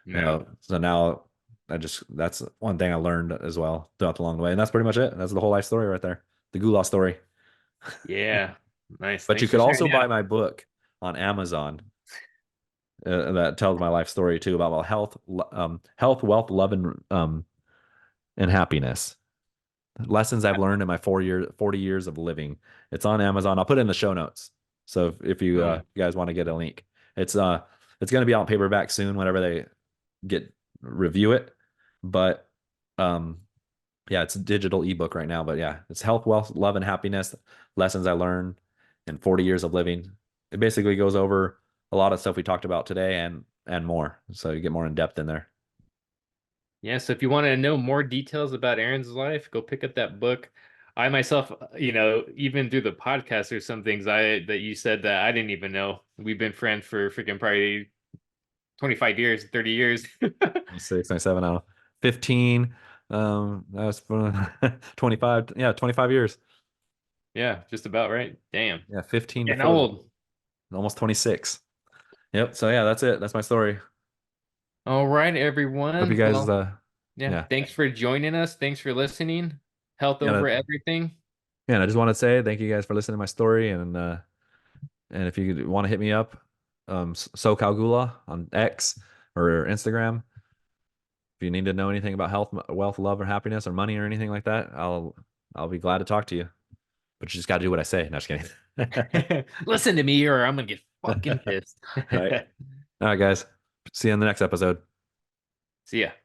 No. So now that's one thing I learned as well throughout the long way. And that's pretty much it. That's the whole life story right there. The Goulah story. Yeah. Nice. But you Thanks for could sharing. also Yeah. buy my book on Amazon, that tells my life story too, about health, wealth, love, and happiness. Lessons I've learned in my 40 years of living. It's on Amazon. I'll put it in the show notes. So if Boom. you guys want to get a link, it's uh it's going to be out in paperback soon whenever they get review it. But um yeah, it's a digital ebook right now. But yeah, it's health, wealth, love, and happiness. Lessons I learned in 40 years of living. It basically goes over a lot of stuff we talked about today and more. So you get more in depth in there. Yeah, so if you want to know more details about Aaron's life, go pick up that book. I myself, even through the podcast, there's some things I that you said that I didn't even know. We've been friends for freaking probably 25 years, 30 years. 26, 27, I don't know, 15. That was 25. Yeah, 25 years. Yeah, just about right. Damn. Yeah, 15 to Getting 40, old. almost 26. Yep. So yeah, that's it. That's my story. All right, Hope you everyone. guys, Well, yeah, yeah. thanks for joining us. Thanks for listening. Health Yeah. over everything. Yeah. And I just want to say thank you guys for listening to my story. And if you want to hit me up, SoCal Goulah on X or Instagram. If you need to know anything about health, wealth, love, or happiness, or money, or anything like that, I'll be glad to talk to you. But you just got to do what I say. No, just kidding. Listen to me or I'm gonna get fucking All pissed. right. All right, guys. See you in the next episode. See ya.